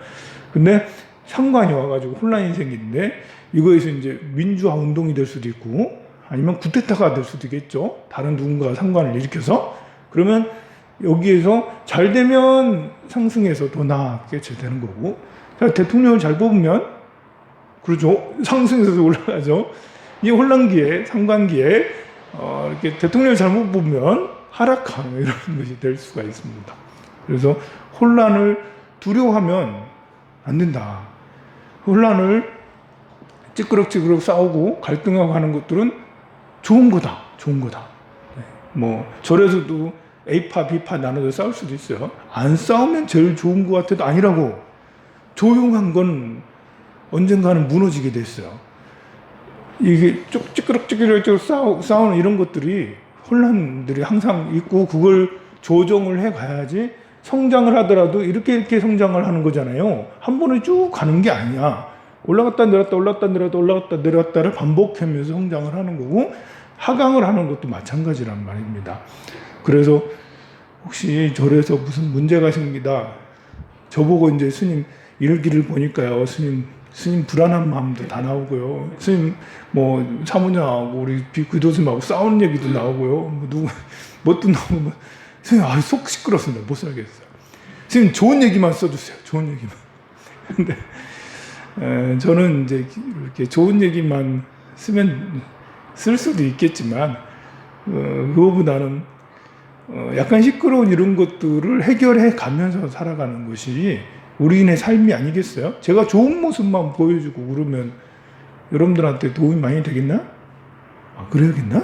A: 근데 상관이 와가지고 혼란이 생기는데 이거에서 이제 민주화 운동이 될 수도 있고 아니면 쿠데타가 될 수도 있겠죠. 다른 누군가가 상관을 일으켜서 그러면 여기에서 잘 되면 상승해서 더 나아게 되는 거고 자, 대통령을 잘 뽑으면 그렇죠. 상승해서 올라가죠. 이 혼란기에 상관기에 이렇게 대통령을 잘못 뽑으면 하락하는 이런 것이 될 수가 있습니다. 그래서 혼란을 두려워하면 안 된다. 혼란을 찌끄럭찌끄럭 싸우고 갈등하고 하는 것들은 좋은 거다. 좋은 거다. 뭐 절에서도 A파, B파 나눠서 싸울 수도 있어요. 안 싸우면 제일 좋은 것 같아도 아니라고. 조용한 건 언젠가는 무너지게 됐어요. 이게 찌끄럭찌끄럭 싸우는 이런 것들이 혼란들이 항상 있고 그걸 조정을 해 가야지 성장을 하더라도 이렇게 성장을 하는 거잖아요. 한 번에 쭉 가는 게 아니야. 올라갔다 내렸다 올라갔다 내렸다 올라갔다 내렸다를 반복하면서 성장을 하는 거고 하강을 하는 것도 마찬가지란 말입니다. 그래서 혹시 절에서 무슨 문제가 생기다 저보고 이제 스님 일기를 보니까요. 스님 불안한 마음도 다 나오고요. 스님 뭐 사모님하고 우리 비구도스님하고 싸우는 얘기도 나오고요. 뭐 누구 뭣도 나오고 스님 속 시끄럽습니다. 못 살겠어요. 스님 좋은 얘기만 써주세요. 좋은 얘기만. 근데 저는 이제 이렇게 좋은 얘기만 쓰면 쓸 수도 있겠지만 그거보다는 약간 시끄러운 이런 것들을 해결해 가면서 살아가는 것이 우리인의 삶이 아니겠어요? 제가 좋은 모습만 보여주고 그러면 여러분들한테 도움이 많이 되겠나? 그래야겠나?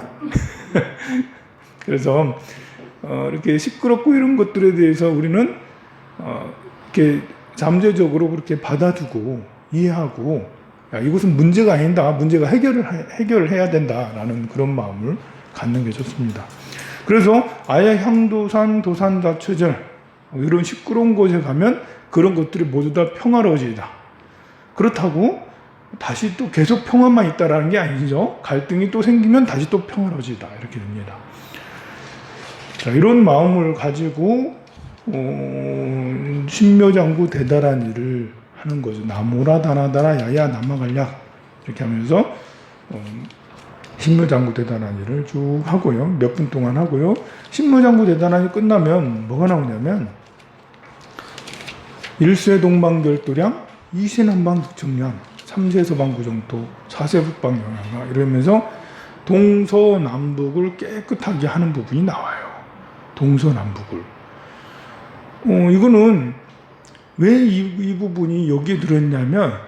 A: 그래서 이렇게 시끄럽고 이런 것들에 대해서 우리는 이렇게 잠재적으로 그렇게 받아두고 이해하고 야, 이것은 문제가 아니다. 문제가 해결을 해야 된다라는 그런 마음을 갖는 게 좋습니다. 그래서 아예 향도산, 도산자체절 이런 시끄러운 곳에 가면 그런 것들이 모두 다 평화로워지다. 그렇다고 다시 또 계속 평화만 있다라는 게 아니죠. 갈등이 또 생기면 다시 또 평화로워지다. 이렇게 됩니다. 자, 이런 마음을 가지고 신묘장구 대다란 일을 하는 거죠. 나모라다나다라 야야 남아갈약 이렇게 하면서 신묘장구 대단한 일을 쭉 하고요. 몇 분 동안 하고요. 신묘장구 대단한이 끝나면 뭐가 나오냐면 1세 동방결도량 2세 남방북청량 3세 서방구정토 4세 북방영양가 이러면서 동서남북을 깨끗하게 하는 부분이 나와요. 동서남북을. 이거는 왜 이 부분이 여기에 들어있냐면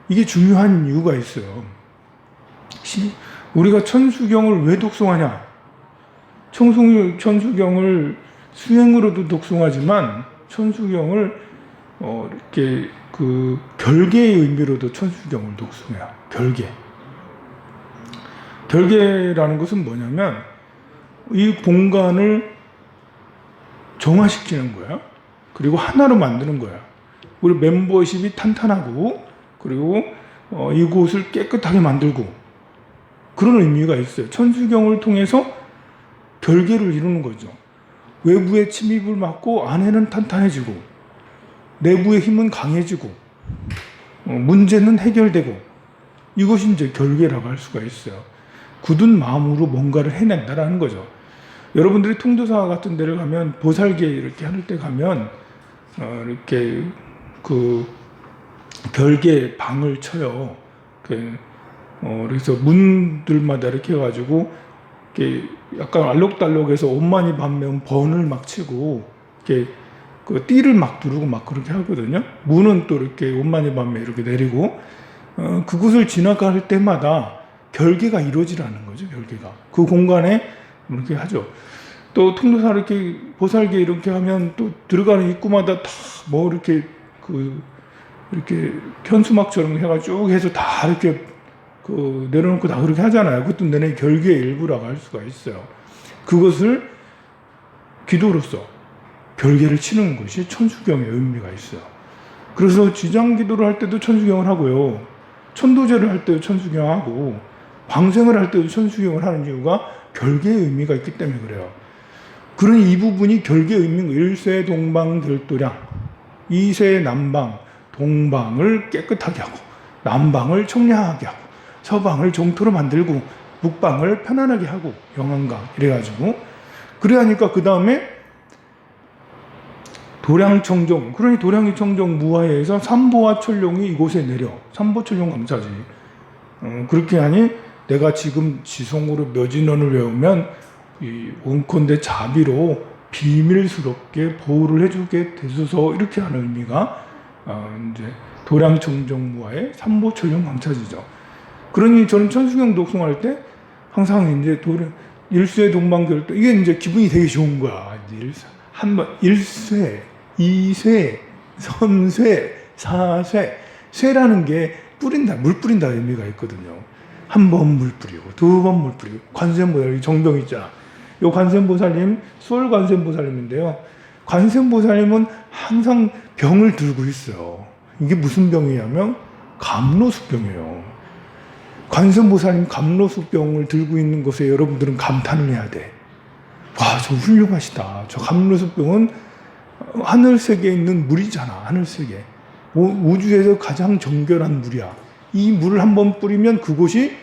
A: 이게 중요한 이유가 있어요. 우리가 천수경을 왜 독송하냐? 천수경을 수행으로도 독송하지만 천수경을 이렇게 그 별개의 의미로도 천수경을 독송해요. 별개. 별개라는 것은 뭐냐면 이 공간을 정화시키는 거야. 그리고 하나로 만드는 거야. 우리 멤버십이 탄탄하고 그리고 이곳을 깨끗하게 만들고 그런 의미가 있어요. 천수경을 통해서 별개를 이루는 거죠. 외부의 침입을 막고 안에는 탄탄해지고 내부의 힘은 강해지고 문제는 해결되고 이것이 이제 결계라고 할 수가 있어요. 굳은 마음으로 뭔가를 해낸다라는 거죠. 여러분들이 통도사 같은 데를 가면 보살계 이렇게 할 때 가면 이렇게 그 별개 방을 쳐요. 그래서 문들마다 이렇게 해가지고 이렇게 약간 알록달록해서 옷만이 밤면 번을 막 치고 이렇게 그 띠를 막 두르고 막 그렇게 하거든요. 문은 또 이렇게 옷만이 밤에 이렇게 내리고 그곳을 지나갈 때마다 결계가 이루어지라는 거죠. 결계가 그 공간에 이렇게 하죠. 또 통도사 이렇게 보살계 이렇게 하면 또 들어가는 입구마다 다 뭐 이렇게 이렇게 현수막처럼 해가지고 쭉 해서 다 이렇게 내려놓고 다 그렇게 하잖아요. 그것도 내내 결계의 일부라고 할 수가 있어요. 그것을 기도로서 별개를 치는 것이 천수경의 의미가 있어요. 그래서 지장기도를 할 때도 천수경을 하고요. 천도제를 할 때도 천수경하고 방생을 할 때도 천수경을 하는 이유가 별개의 의미가 있기 때문에 그래요. 그러니 이 부분이 별개의 의미인 거예요. 1세 동방 별도량, 2세 남방, 동방을 깨끗하게 하고 남방을 청량하게 하고 서방을 정토로 만들고 북방을 편안하게 하고 영안강 이래가지고 그래 하니까 그 다음에 도량청정, 그러니 도량청정 무화에서 삼보와 천룡이 이곳에 내려 삼보천룡 감사지. 그렇게 하니 내가 지금 지성으로 몇 인원을 외우면 이 원컨대 자비로 비밀스럽게 보호를 해주게 되소서 이렇게 하는 의미가 이제 도량청정무화의 삼보천룡 감사지죠. 그러니 저는 천수경 독송할 때 항상 이제 일세 동방결도 이게 이제 기분이 되게 좋은 거야. 한번 1세, 2세, 3세, 4세, 쇠라는 게 뿌린다, 물 뿌린다 의미가 있거든요. 한 번 물 뿌리고, 두 번 물 뿌리고, 관세음보살, 정병 있잖아. 요 관세음보살님, 수월 관세음보살님인데요. 관세음보살님은 항상 병을 들고 있어요. 이게 무슨 병이냐면 감로수병이에요. 관세음보살님 감로수병을 들고 있는 것에 여러분들은 감탄을 해야 돼. 와, 저 훌륭하시다. 저 감로수병은 하늘세계에 있는 물이잖아. 하늘세계. 우주에서 가장 정결한 물이야. 이 물을 한번 뿌리면 그곳이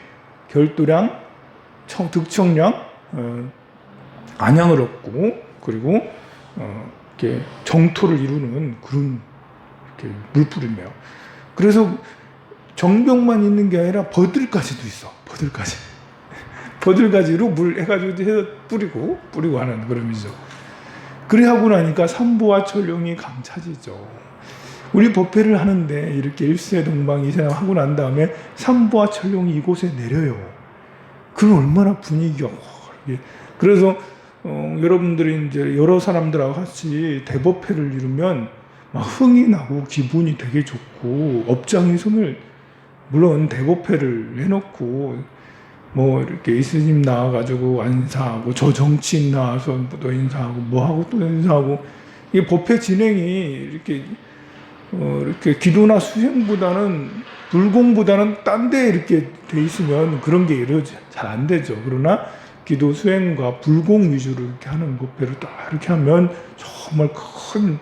A: 결도량, 득청량, 안양을 얻고 그리고 이렇게 정토를 이루는 그런 이렇게 물 뿌리며. 그래서 정병만 있는 게 아니라 버들까지도 있어. 버들까지. 버들가지로 물 해가지고 해서 뿌리고 하는 그런 의미죠. 그래 하고 나니까 삼보와 천룡이 감차지죠. 우리 법회를 하는데 이렇게 1세 동방 2세 하고 난 다음에 삼보와 천룡이 이곳에 내려요. 그럼 얼마나 분위기가 그래서 여러분들이 이제 여러 사람들하고 같이 대법회를 이루면 막 흥이 나고 기분이 되게 좋고 업장의 손을 물론 대법회를 해놓고 뭐 이렇게 이스님 나와가지고 인사하고 저 정치인 나와서 또 인사하고 뭐 하고 또 인사하고 이 법회 진행이 이렇게 기도나 수행보다는 불공보다는 딴 데 이렇게 돼 있으면 그런 게 잘 안 되죠. 그러나 기도 수행과 불공 위주로 이렇게 하는 법회를 딱 이렇게 하면 정말 큰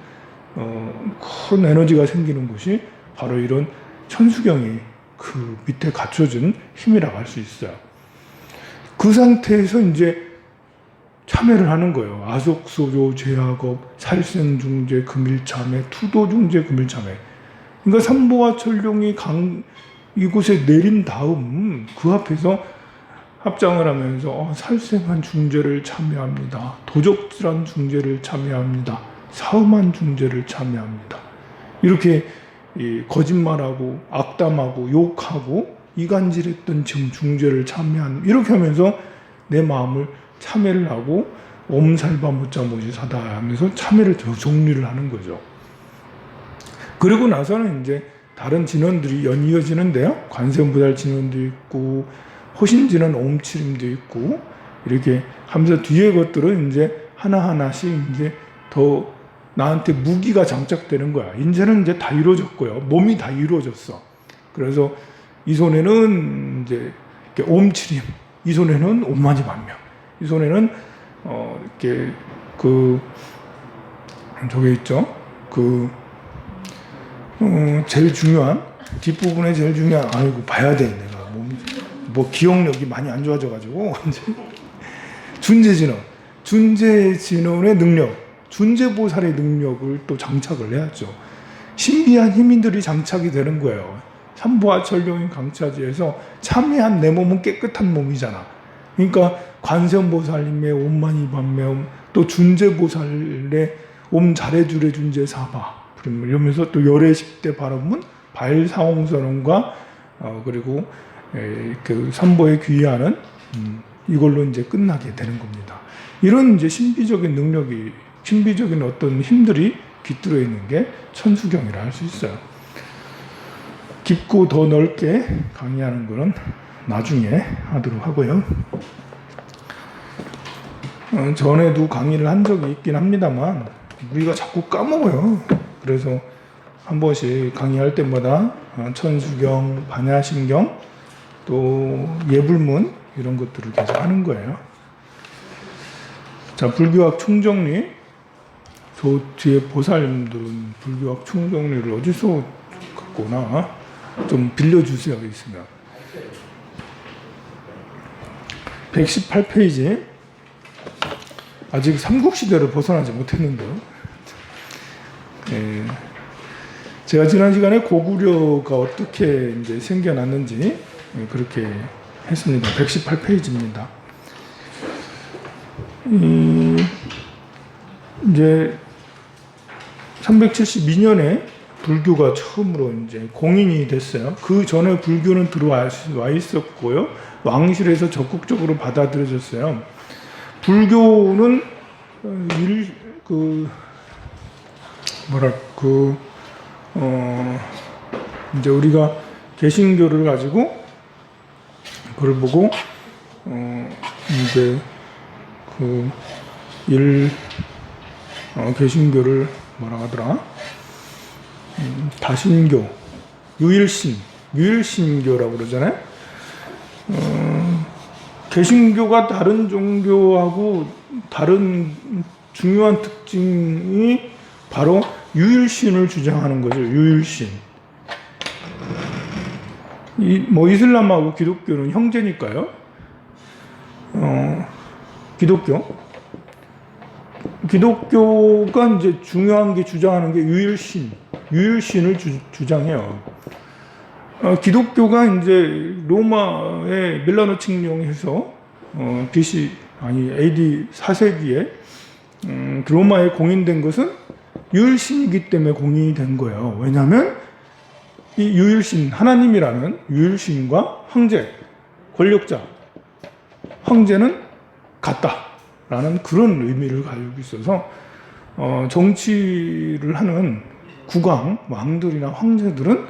A: 에너지가 생기는 것이 바로 이런 천수경이 그 밑에 갖춰준 힘이라고 할 수 있어요. 그 상태에서 이제 참회를 하는 거예요. 아속소조, 제약업, 살생중재, 금일참회, 투도중재, 금일참회. 그러니까 삼보와 천룡이 이곳에 내린 다음 그 앞에서 합장을 하면서 살생한 중재를 참여합니다. 도적질한 중재를 참여합니다. 사음한 중재를 참여합니다. 이렇게 거짓말하고 악담하고 욕하고 이간질했던 지금 중재를 참여한 이렇게 하면서 내 마음을 참회를 하고 옴살바무자모지 사다 하면서 참회를 정리를 하는 거죠. 그리고 나서는 이제 다른 진원들이 연이어지는데요. 관세음보살 진원도 있고 호신진원 옴치림도 있고 이렇게 하면서 뒤에 것들은 이제 하나하나씩 이제 더 나한테 무기가 장착되는 거야. 이제는 이제 다 이루어졌고요. 몸이 다 이루어졌어. 그래서 이 손에는 이제 이렇게 옴치림, 이 손에는 옴마니 반명, 이 손에는 이렇게 저게 있죠. 제일 중요한 뒷부분에 제일 중요한 아이고 봐야 돼 내가 뭐 기억력이 많이 안 좋아져가지고 준재진원의 능력, 준재보살의 능력을 또 장착을 해야죠. 신비한 힘인들이 장착이 되는 거예요. 삼보와 천룡인 강차지에서 참회한 내 몸은 깨끗한 몸이잖아. 그러니까 관세음보살님의 옴마니 반매옴, 또 준재보살의 옴 잘해주래 준재 사바 이러면서 또 열애식대 발음은 발사홍선언과 그리고 그 삼보에 귀의하는 이걸로 이제 끝나게 되는 겁니다. 이런 이제 신비적인 능력이, 신비적인 어떤 힘들이 깃들어 있는 게 천수경이라 할 수 있어요. 깊고 더 넓게 강의하는 거는 나중에 하도록 하고요. 전에도 강의를 한 적이 있긴 합니다만 우리가 자꾸 까먹어요. 그래서 한 번씩 강의할 때마다 천수경, 반야심경, 또 예불문 이런 것들을 계속 하는 거예요. 자, 불교학 총정리. 저 뒤에 보살님들은 불교학 총정리를 어디서 갖고 오나? 좀 빌려주세요, 있으면. 118페이지. 아직 삼국시대를 벗어나지 못했는데요. 예. 제가 지난 시간에 고구려가 어떻게 이제 생겨났는지 그렇게 했습니다. 118페이지입니다. 이제 372년에 불교가 처음으로 이제 공인이 됐어요. 그 전에 불교는 들어와 있었고요. 왕실에서 적극적으로 받아들여졌어요. 불교는 이제 우리가 개신교를 가지고 그걸 보고 이제 개신교를 뭐라 하더라? 다신교, 유일신교라고 그러잖아요. 개신교가 다른 종교하고 다른 중요한 특징이 바로 유일신을 주장하는 거죠. 유일신. 이슬람하고 기독교는 형제니까요. 기독교가 이제 중요한 게 주장하는 게 유일신을 주장해요. 기독교가 이제 로마의 밀라노 칙령에서 AD 4세기에 로마에 공인된 것은 유일신이기 때문에 공인이 된 거예요. 왜냐하면 이 유일신, 하나님이라는 유일신과 황제, 권력자, 황제는 같다라는 그런 의미를 가지고 있어서 정치를 하는 국왕, 왕들이나 황제들은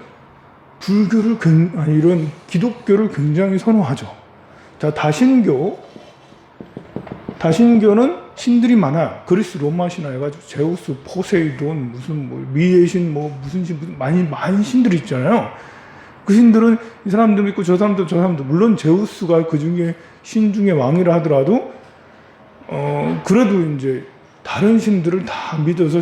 A: 이런 기독교를 굉장히 선호하죠. 자, 다신교는 신들이 많아. 그리스 로마 신화 해가지고 제우스, 포세이돈, 미의 신, 무슨 많은 신들이 있잖아요. 그 신들은 이 사람도 믿고 저 사람도 물론 제우스가 그 중에 신 중에 왕이라 하더라도 그래도 이제 다른 신들을 다 믿어서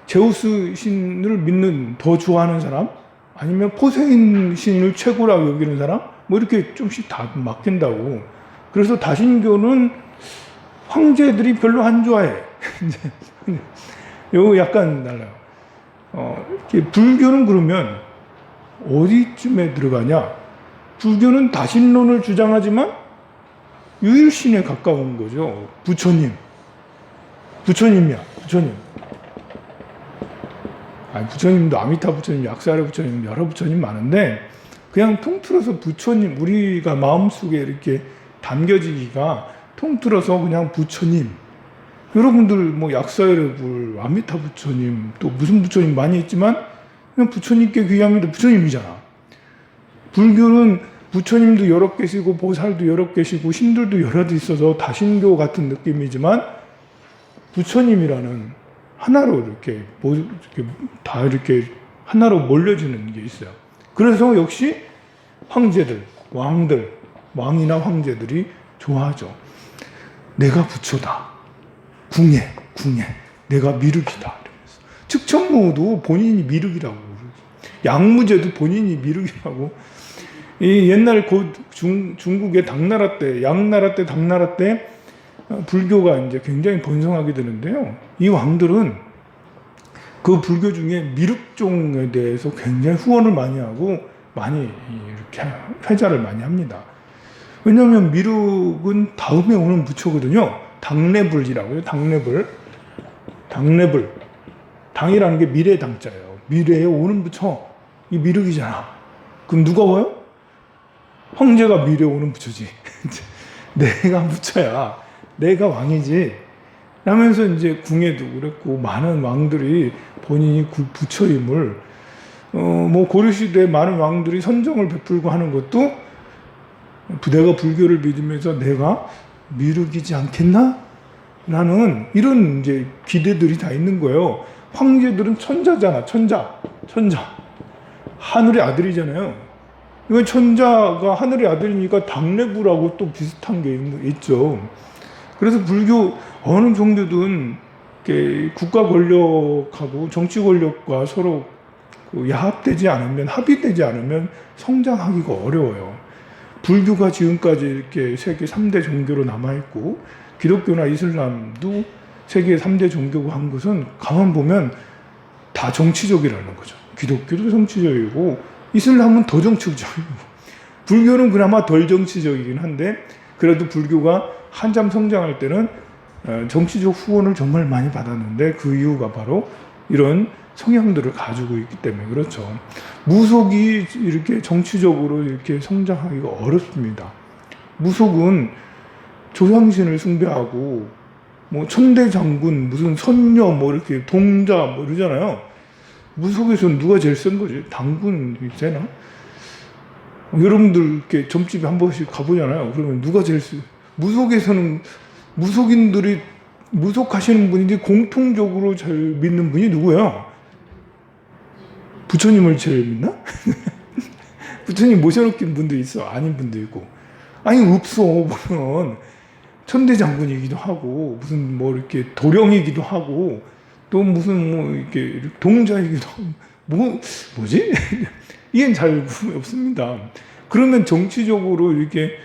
A: 제우스 신을 믿는 더 좋아하는 사람 아니면 포세인 신을 최고라고 여기는 사람 이렇게 좀씩 다 맡긴다고. 그래서 다신교는 황제들이 별로 안 좋아해. 요거 약간 달라요. 불교는 그러면 어디쯤에 들어가냐? 불교는 다신론을 주장하지만 유일신에 가까운 거죠. 부처님이야, 부처님. 부처님도 아미타 부처님, 약사르 부처님, 여러 부처님 많은데 그냥 통틀어서 부처님, 우리가 마음속에 이렇게 담겨지기가 통틀어서 그냥 부처님. 여러분들 약사르 아미타 부처님, 또 무슨 부처님 많이 있지만 그냥 부처님께 귀합니다. 부처님이잖아. 불교는 부처님도 여러 계시고 보살도 여러 계시고 신들도 여러 있어서 다신교 같은 느낌이지만 부처님이라는 하나로 이렇게 다 이렇게 하나로 몰려지는 게 있어요. 그래서 역시 황제들, 왕이나 황제들이 좋아하죠. 내가 부처다. 궁예. 내가 미륵이다. 측천무도 본인이 미륵이라고 그러죠. 양무제도 본인이 미륵이라고. 이 옛날 중국의 당나라 때, 양나라 때 불교가 이제 굉장히 번성하게 되는데요. 이 왕들은 그 불교 중에 미륵종에 대해서 굉장히 후원을 많이 하고 많이 이렇게 회자를 많이 합니다. 왜냐하면 미륵은 다음에 오는 부처거든요. 당래불이라고요. 당래불. 당이라는 게 미래 당자예요. 미래에 오는 부처. 이 미륵이잖아. 그럼 누가 와요? 황제가 미래에 오는 부처지. 내가 부처야. 내가 왕이지. 하면서 이제 궁예도 그랬고 많은 왕들이 본인이 부처임을 고려시대에 많은 왕들이 선정을 베풀고 하는 것도 내가 불교를 믿으면서 내가 미륵이지 않겠나? 라는 이런 이제 기대들이 다 있는 거예요. 황제들은 천자잖아, 천자. 하늘의 아들이잖아요. 이건 천자가 하늘의 아들이니까 당례부라고 또 비슷한 게 있죠. 그래서 불교 어느 종교든 이렇게 국가 권력하고 정치 권력과 서로 야합되지 않으면, 합의되지 않으면 성장하기가 어려워요. 불교가 지금까지 이렇게 세계 3대 종교로 남아있고 기독교나 이슬람도 세계 3대 종교고 한 것은 가만 보면 다 정치적이라는 거죠. 기독교도 정치적이고 이슬람은 더 정치적이고 불교는 그나마 덜 정치적이긴 한데 그래도 불교가 한참 성장할 때는 정치적 후원을 정말 많이 받았는데 그 이유가 바로 이런 성향들을 가지고 있기 때문에 그렇죠. 무속이 이렇게 정치적으로 이렇게 성장하기가 어렵습니다. 무속은 조상신을 숭배하고 뭐 천대 장군 무슨 선녀 뭐 이렇게 동자 뭐 이러잖아요. 무속에서는 누가 제일 센 거지? 당군이 세나? 여러분들 이렇게 점집에 한 번씩 가보잖아요. 그러면 누가 제일 세? 무속에서는 무속인들이 무속하시는 분인데 공통적으로 잘 믿는 분이 누구야? 부처님을 제일 믿나? 부처님 모셔놓긴 분도 있어. 아닌 분도 있고. 아니 없어. 보면 천대장군이기도 하고 무슨 뭐 이렇게 도령이기도 하고 또 무슨 뭐 이렇게 동자이기도 하고 뭐지? 이게 잘 없습니다. 그러면 정치적으로 이렇게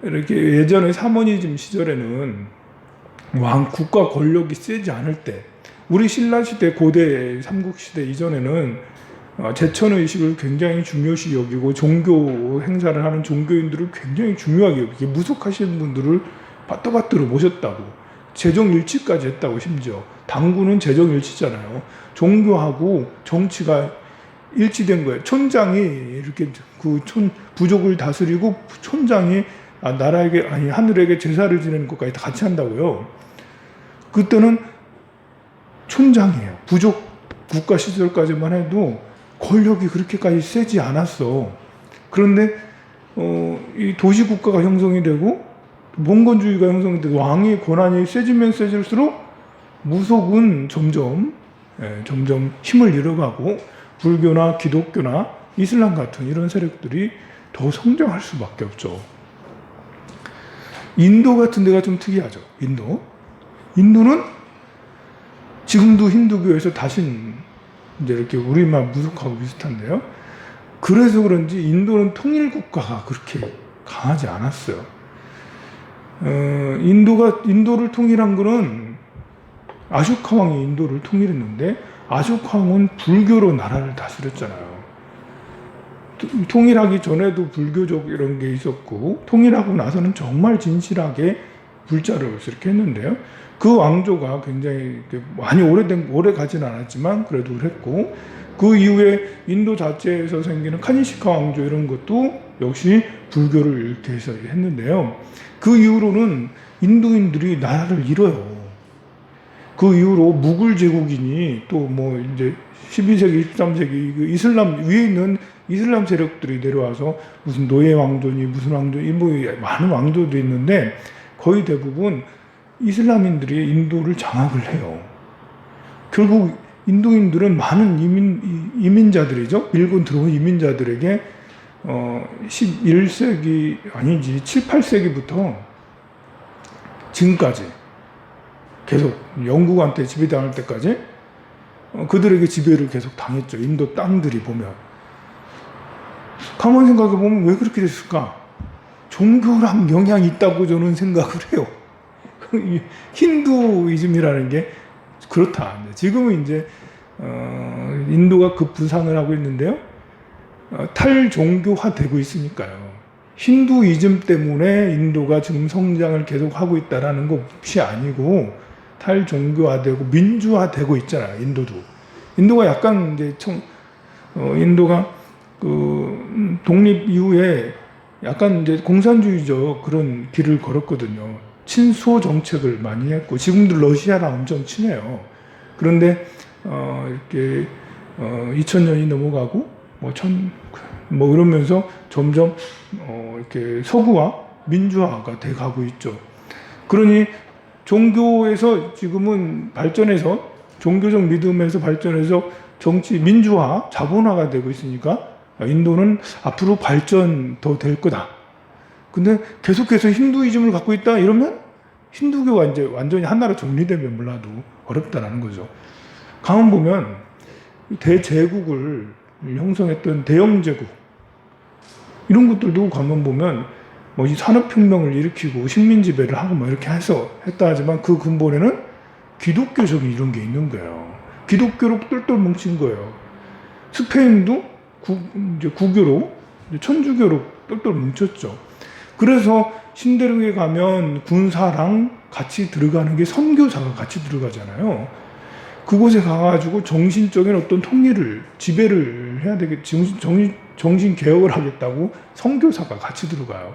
A: 예전에 사모니즘 시절에는 국가 권력이 세지 않을 때 우리 신라 시대 고대 삼국 시대 이전에는 제천 의식을 굉장히 중요시 여기고 종교 행사를 하는 종교인들을 굉장히 중요하게 여기고 무속하시는 분들을 빠또빠또로 모셨다고 재정일치까지 했다고. 심지어 당군은 재정일치잖아요. 종교하고 정치가 일치된 거예요. 촌장이 이렇게 부족을 다스리고 촌장이 나라에게 아니 하늘에게 제사를 지내는 것까지 다 같이 한다고요. 그때는 촌장이에요. 부족 국가 시절까지만 해도 권력이 그렇게까지 세지 않았어. 그런데 이 도시 국가가 형성이 되고 봉건주의가 형성이 되고 왕의 권한이 세지면 세질수록 무속은 점점 힘을 잃어가고 불교나 기독교나 이슬람 같은 이런 세력들이 더 성장할 수밖에 없죠. 인도 같은 데가 좀 특이하죠. 인도는 지금도 힌두교에서 다신 이제 이렇게 우리말 무속하고 비슷한데요. 그래서 그런지 인도는 통일 국가가 그렇게 강하지 않았어요. 인도를 통일한 거는 아쇼카 왕이 인도를 통일했는데 아쇼카 왕은 불교로 나라를 다스렸잖아요. 통일하기 전에도 불교적 이런 게 있었고 통일하고 나서는 정말 진실하게 불자를 이렇게 했는데요. 그 왕조가 굉장히 많이 오래 가진 않았지만 그래도 했고 그 이후에 인도 자체에서 생기는 카니시카 왕조 이런 것도 역시 불교를 이렇게 해서 했는데요. 그 이후로는 인도인들이 나라를 잃어요. 그 이후로 무굴 제국인이 또 뭐 이제 12세기, 13세기 그 이슬람 위에 있는 이슬람 세력들이 내려와서 무슨 노예 왕조니 무슨 왕조니 뭐 많은 왕조도 있는데 거의 대부분 이슬람인들이 인도를 장악을 해요. 결국 인도인들은 많은 이민자들이죠. 일본 들어온 이민자들에게 11세기 아니지 7, 8세기부터 지금까지 계속 영국한테 지배당할 때까지 그들에게 지배를 계속 당했죠. 인도 땅들이 보면. 가만히 생각해 보면 왜 그렇게 됐을까? 종교랑 영향이 있다고 저는 생각을 해요. 힌두이즘이라는 게 그렇다. 지금은 이제 인도가 급부상을 하고 있는데요. 탈종교화 되고 있으니까요. 힌두이즘 때문에 인도가 지금 성장을 계속 하고 있다라는 것이 아니고 탈종교화되고 민주화되고 있잖아요. 인도가 약간 이제 인도가 그 독립 이후에 약간 이제 공산주의적 그런 길을 걸었거든요. 친소 정책을 많이 했고 지금도 러시아랑 엄청 친해요. 그런데 이렇게 2000년이 넘어가고 뭐 이러면서 점점 이렇게 서구화 민주화가 돼 가고 있죠. 그러니 종교에서 지금은 발전해서 종교적 믿음에서 발전해서 정치 민주화, 자본화가 되고 있으니까 인도는 앞으로 발전 더 될 거다. 근데 계속해서 힌두이즘을 갖고 있다 이러면 힌두교가 이제 완전히 하나로 정리되면 몰라도 어렵다라는 거죠. 가만 보면 대제국을 형성했던 대영 제국 이런 것들도 가만 보면 뭐 이 산업혁명을 일으키고 식민 지배를 하고 뭐 이렇게 해서 했다 하지만 그 근본에는 기독교적인 이런 게 있는 거예요. 기독교로 똘똘 뭉친 거예요. 스페인도 이제 구교로 이제 천주교로 똘똘 뭉쳤죠. 그래서 신대륙에 가면 군사랑 같이 들어가는 게 선교사가 같이 들어가잖아요. 그곳에 가가지고 정신적인 어떤 통일을 지배를 해야 되겠지. 정신 개혁을 하겠다고 선교사가 같이 들어가요.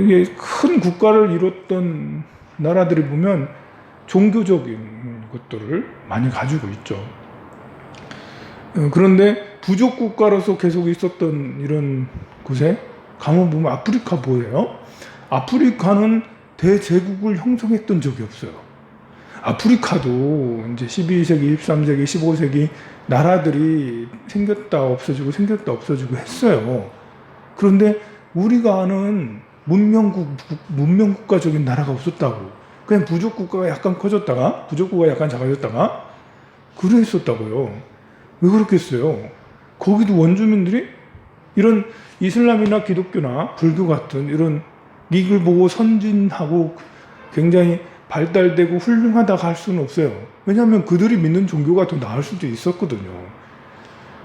A: 이게 큰 국가를 이뤘던 나라들이 보면 종교적인 것들을 많이 가지고 있죠. 그런데 부족 국가로서 계속 있었던 이런 곳에 가만 보면 아프리카 뭐예요? 아프리카는 대제국을 형성했던 적이 없어요. 아프리카도 이제 12세기, 13세기, 15세기 나라들이 생겼다 없어지고 생겼다 없어지고 했어요. 그런데 우리가 아는 문명국가적인 나라가 없었다고. 그냥 부족국가가 약간 커졌다가 부족국가가 약간 작아졌다가 그랬었다고요. 왜 그렇겠어요? 거기도 원주민들이 이런 이슬람이나 기독교나 불교 같은 이런 이걸 보고 선진하고 굉장히 발달되고 훌륭하다고 할 수는 없어요. 왜냐하면 그들이 믿는 종교가 더 나을 수도 있었거든요.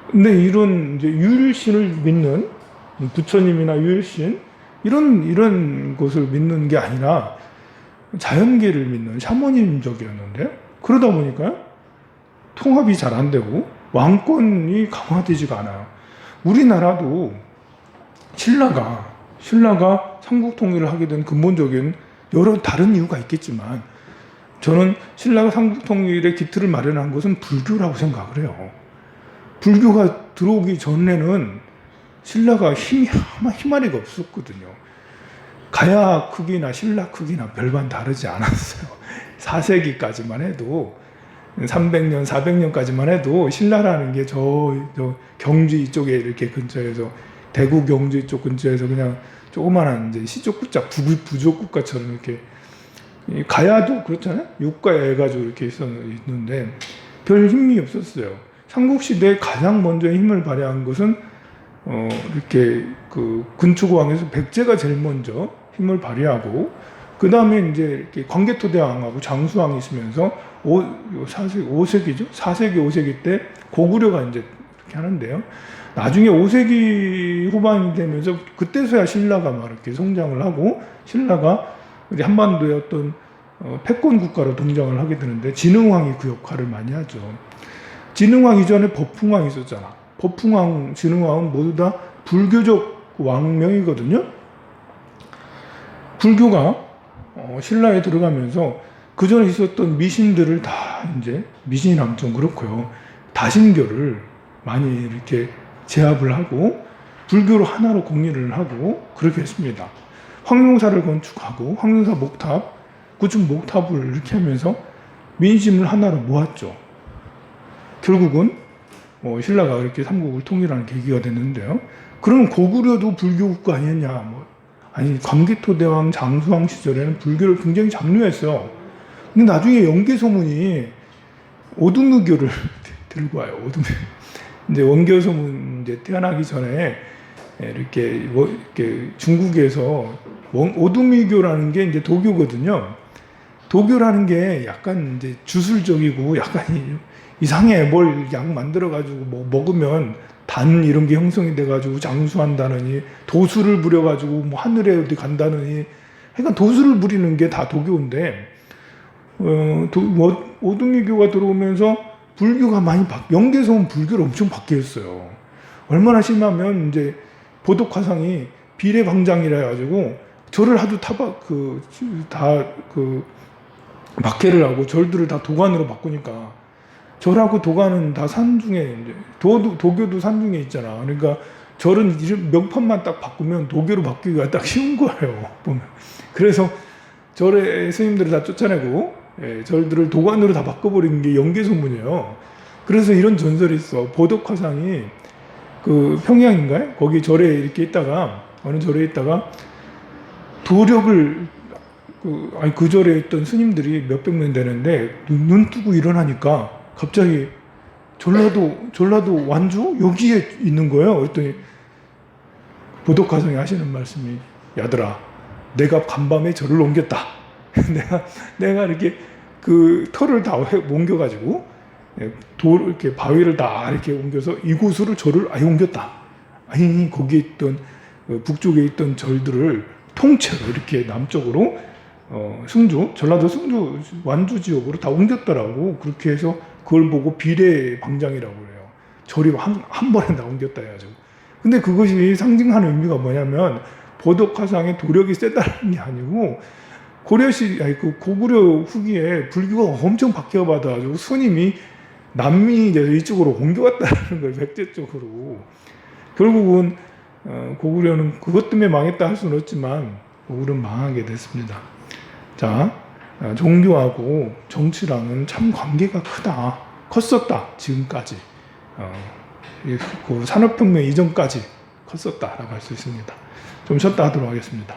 A: 근데 이런 이제 유일신을 믿는 부처님이나 유일신 이런 것을 믿는 게 아니라 자연계를 믿는 샤머니즘적이었는데 그러다 보니까 통합이 잘 안 되고 왕권이 강화되지가 않아요. 우리나라도 신라가 삼국 통일을 하게 된 근본적인 여러 다른 이유가 있겠지만 저는 신라가 삼국 통일의 기틀을 마련한 것은 불교라고 생각을 해요. 불교가 들어오기 전에는 신라가 힘아리가 없었거든요. 가야 크기나 신라 크기나 별반 다르지 않았어요. 4세기까지만 해도 300년, 400년까지만 해도 신라라는 게 저 경주 이쪽에 이렇게 근처에서 대구 경주 이쪽 근처에서 그냥 조그만한 이제 시족국자 부족국가처럼 이렇게 가야도 그렇잖아요. 육가야 해가지고 이렇게 있는데 별 힘이 없었어요. 삼국시대에 가장 먼저 힘을 발휘한 것은 이렇게 그 근초고왕에서 백제가 제일 먼저 힘을 발휘하고 그 다음에 이제 이렇게 광개토대왕하고 장수왕이 있으면서 5세기죠? 4세기, 5세기 때 고구려가 이제 이렇게 하는데요. 나중에 5세기 후반이 되면서 그때서야 신라가 막 이렇게 성장을 하고 신라가 한반도의 어떤 패권 국가로 등장을 하게 되는데 진흥왕이 그 역할을 많이 하죠. 진흥왕 이전에 법흥왕이 있었잖아. 법흥왕, 진흥왕은 모두 다 불교적 왕명이거든요. 불교가 신라에 들어가면서 그 전에 있었던 미신들을 다 이제 미신이랑 좀 그렇고요. 다신교를 많이 이렇게 제압을 하고 불교로 하나로 공리를 하고 그렇게 했습니다. 황룡사를 건축하고 황룡사 목탑, 구축 목탑을 이렇게 하면서 민심을 하나로 모았죠. 결국은 신라가 이렇게 삼국을 통일하는 계기가 됐는데요. 그럼 고구려도 불교 국가 아니었냐? 아니 광개토대왕, 장수왕 시절에는 불교를 굉장히 장려했어요. 근데 나중에 영계소문이 오두무교를 들고 와요. 이제 원교소문 이제 태어나기 전에 이렇게 중국에서 오두미교라는 게 이제 도교거든요. 도교라는 게 약간 이제 주술적이고 약간 이상해. 뭘 약 만들어가지고 뭐 먹으면 단 이런 게 형성이 돼가지고 장수한다느니 도수를 부려가지고 뭐 하늘에 어디 간다느니 그러니까 도수를 부리는 게 다 도교인데 오두미교가 들어오면서 불교가 많이 영계소문 불교를 엄청 바뀌었어요. 얼마나 심하면 이제 보독화상이 비례방장이라 해가지고 절을 하도 박해를 하고 절들을 다 도관으로 바꾸니까 절하고 도관은 다 산중에 이제 도교도 산중에 있잖아. 그러니까 절은 명판만 딱 바꾸면 도교로 바뀌기가 딱 쉬운 거예요. 보면. 그래서 절의 스님들을 다 쫓아내고 절들을 도관으로 다 바꿔버리는 게 영계소문이에요. 그래서 이런 전설이 있어. 보덕화상이 그 평양인가요? 거기 절에 이렇게 있다가 어느 절에 있다가 도력을 그 절에 있던 스님들이 몇백 명 되는데 눈 뜨고 일어나니까 갑자기 전라도 완주 여기에 있는 거예요. 그랬더니 보덕화상이 하시는 말씀이 야들아 내가 간밤에 절을 옮겼다. 내가 이렇게 그 터를 다 옮겨가지고 이렇게 바위를 다 이렇게 옮겨서 이곳으로 절을 아예 옮겼다. 아니 거기에 있던 북쪽에 있던 절들을 통째로 이렇게 남쪽으로 전라도 승주 완주 지역으로 다 옮겼더라고. 그렇게 해서 그걸 보고 비례방장이라고 그래요. 절이 한 번에 다 옮겼다 해가지고. 근데 그것이 상징하는 의미가 뭐냐면 보덕화상의 도력이 세다는 게 아니고 고구려 후기에 불교가 엄청 박해받아가지고 스님이 남미 돼서 이쪽으로 옮겨갔다는 거예요. 백제 쪽으로. 결국은 고구려는 그것 때문에 망했다 할 수는 없지만 고구려는 망하게 됐습니다. 자, 종교하고 정치랑은 참 관계가 컸었다. 지금까지. 그 산업혁명 이전까지 컸었다라고 할 수 있습니다. 좀 쉬었다 하도록 하겠습니다.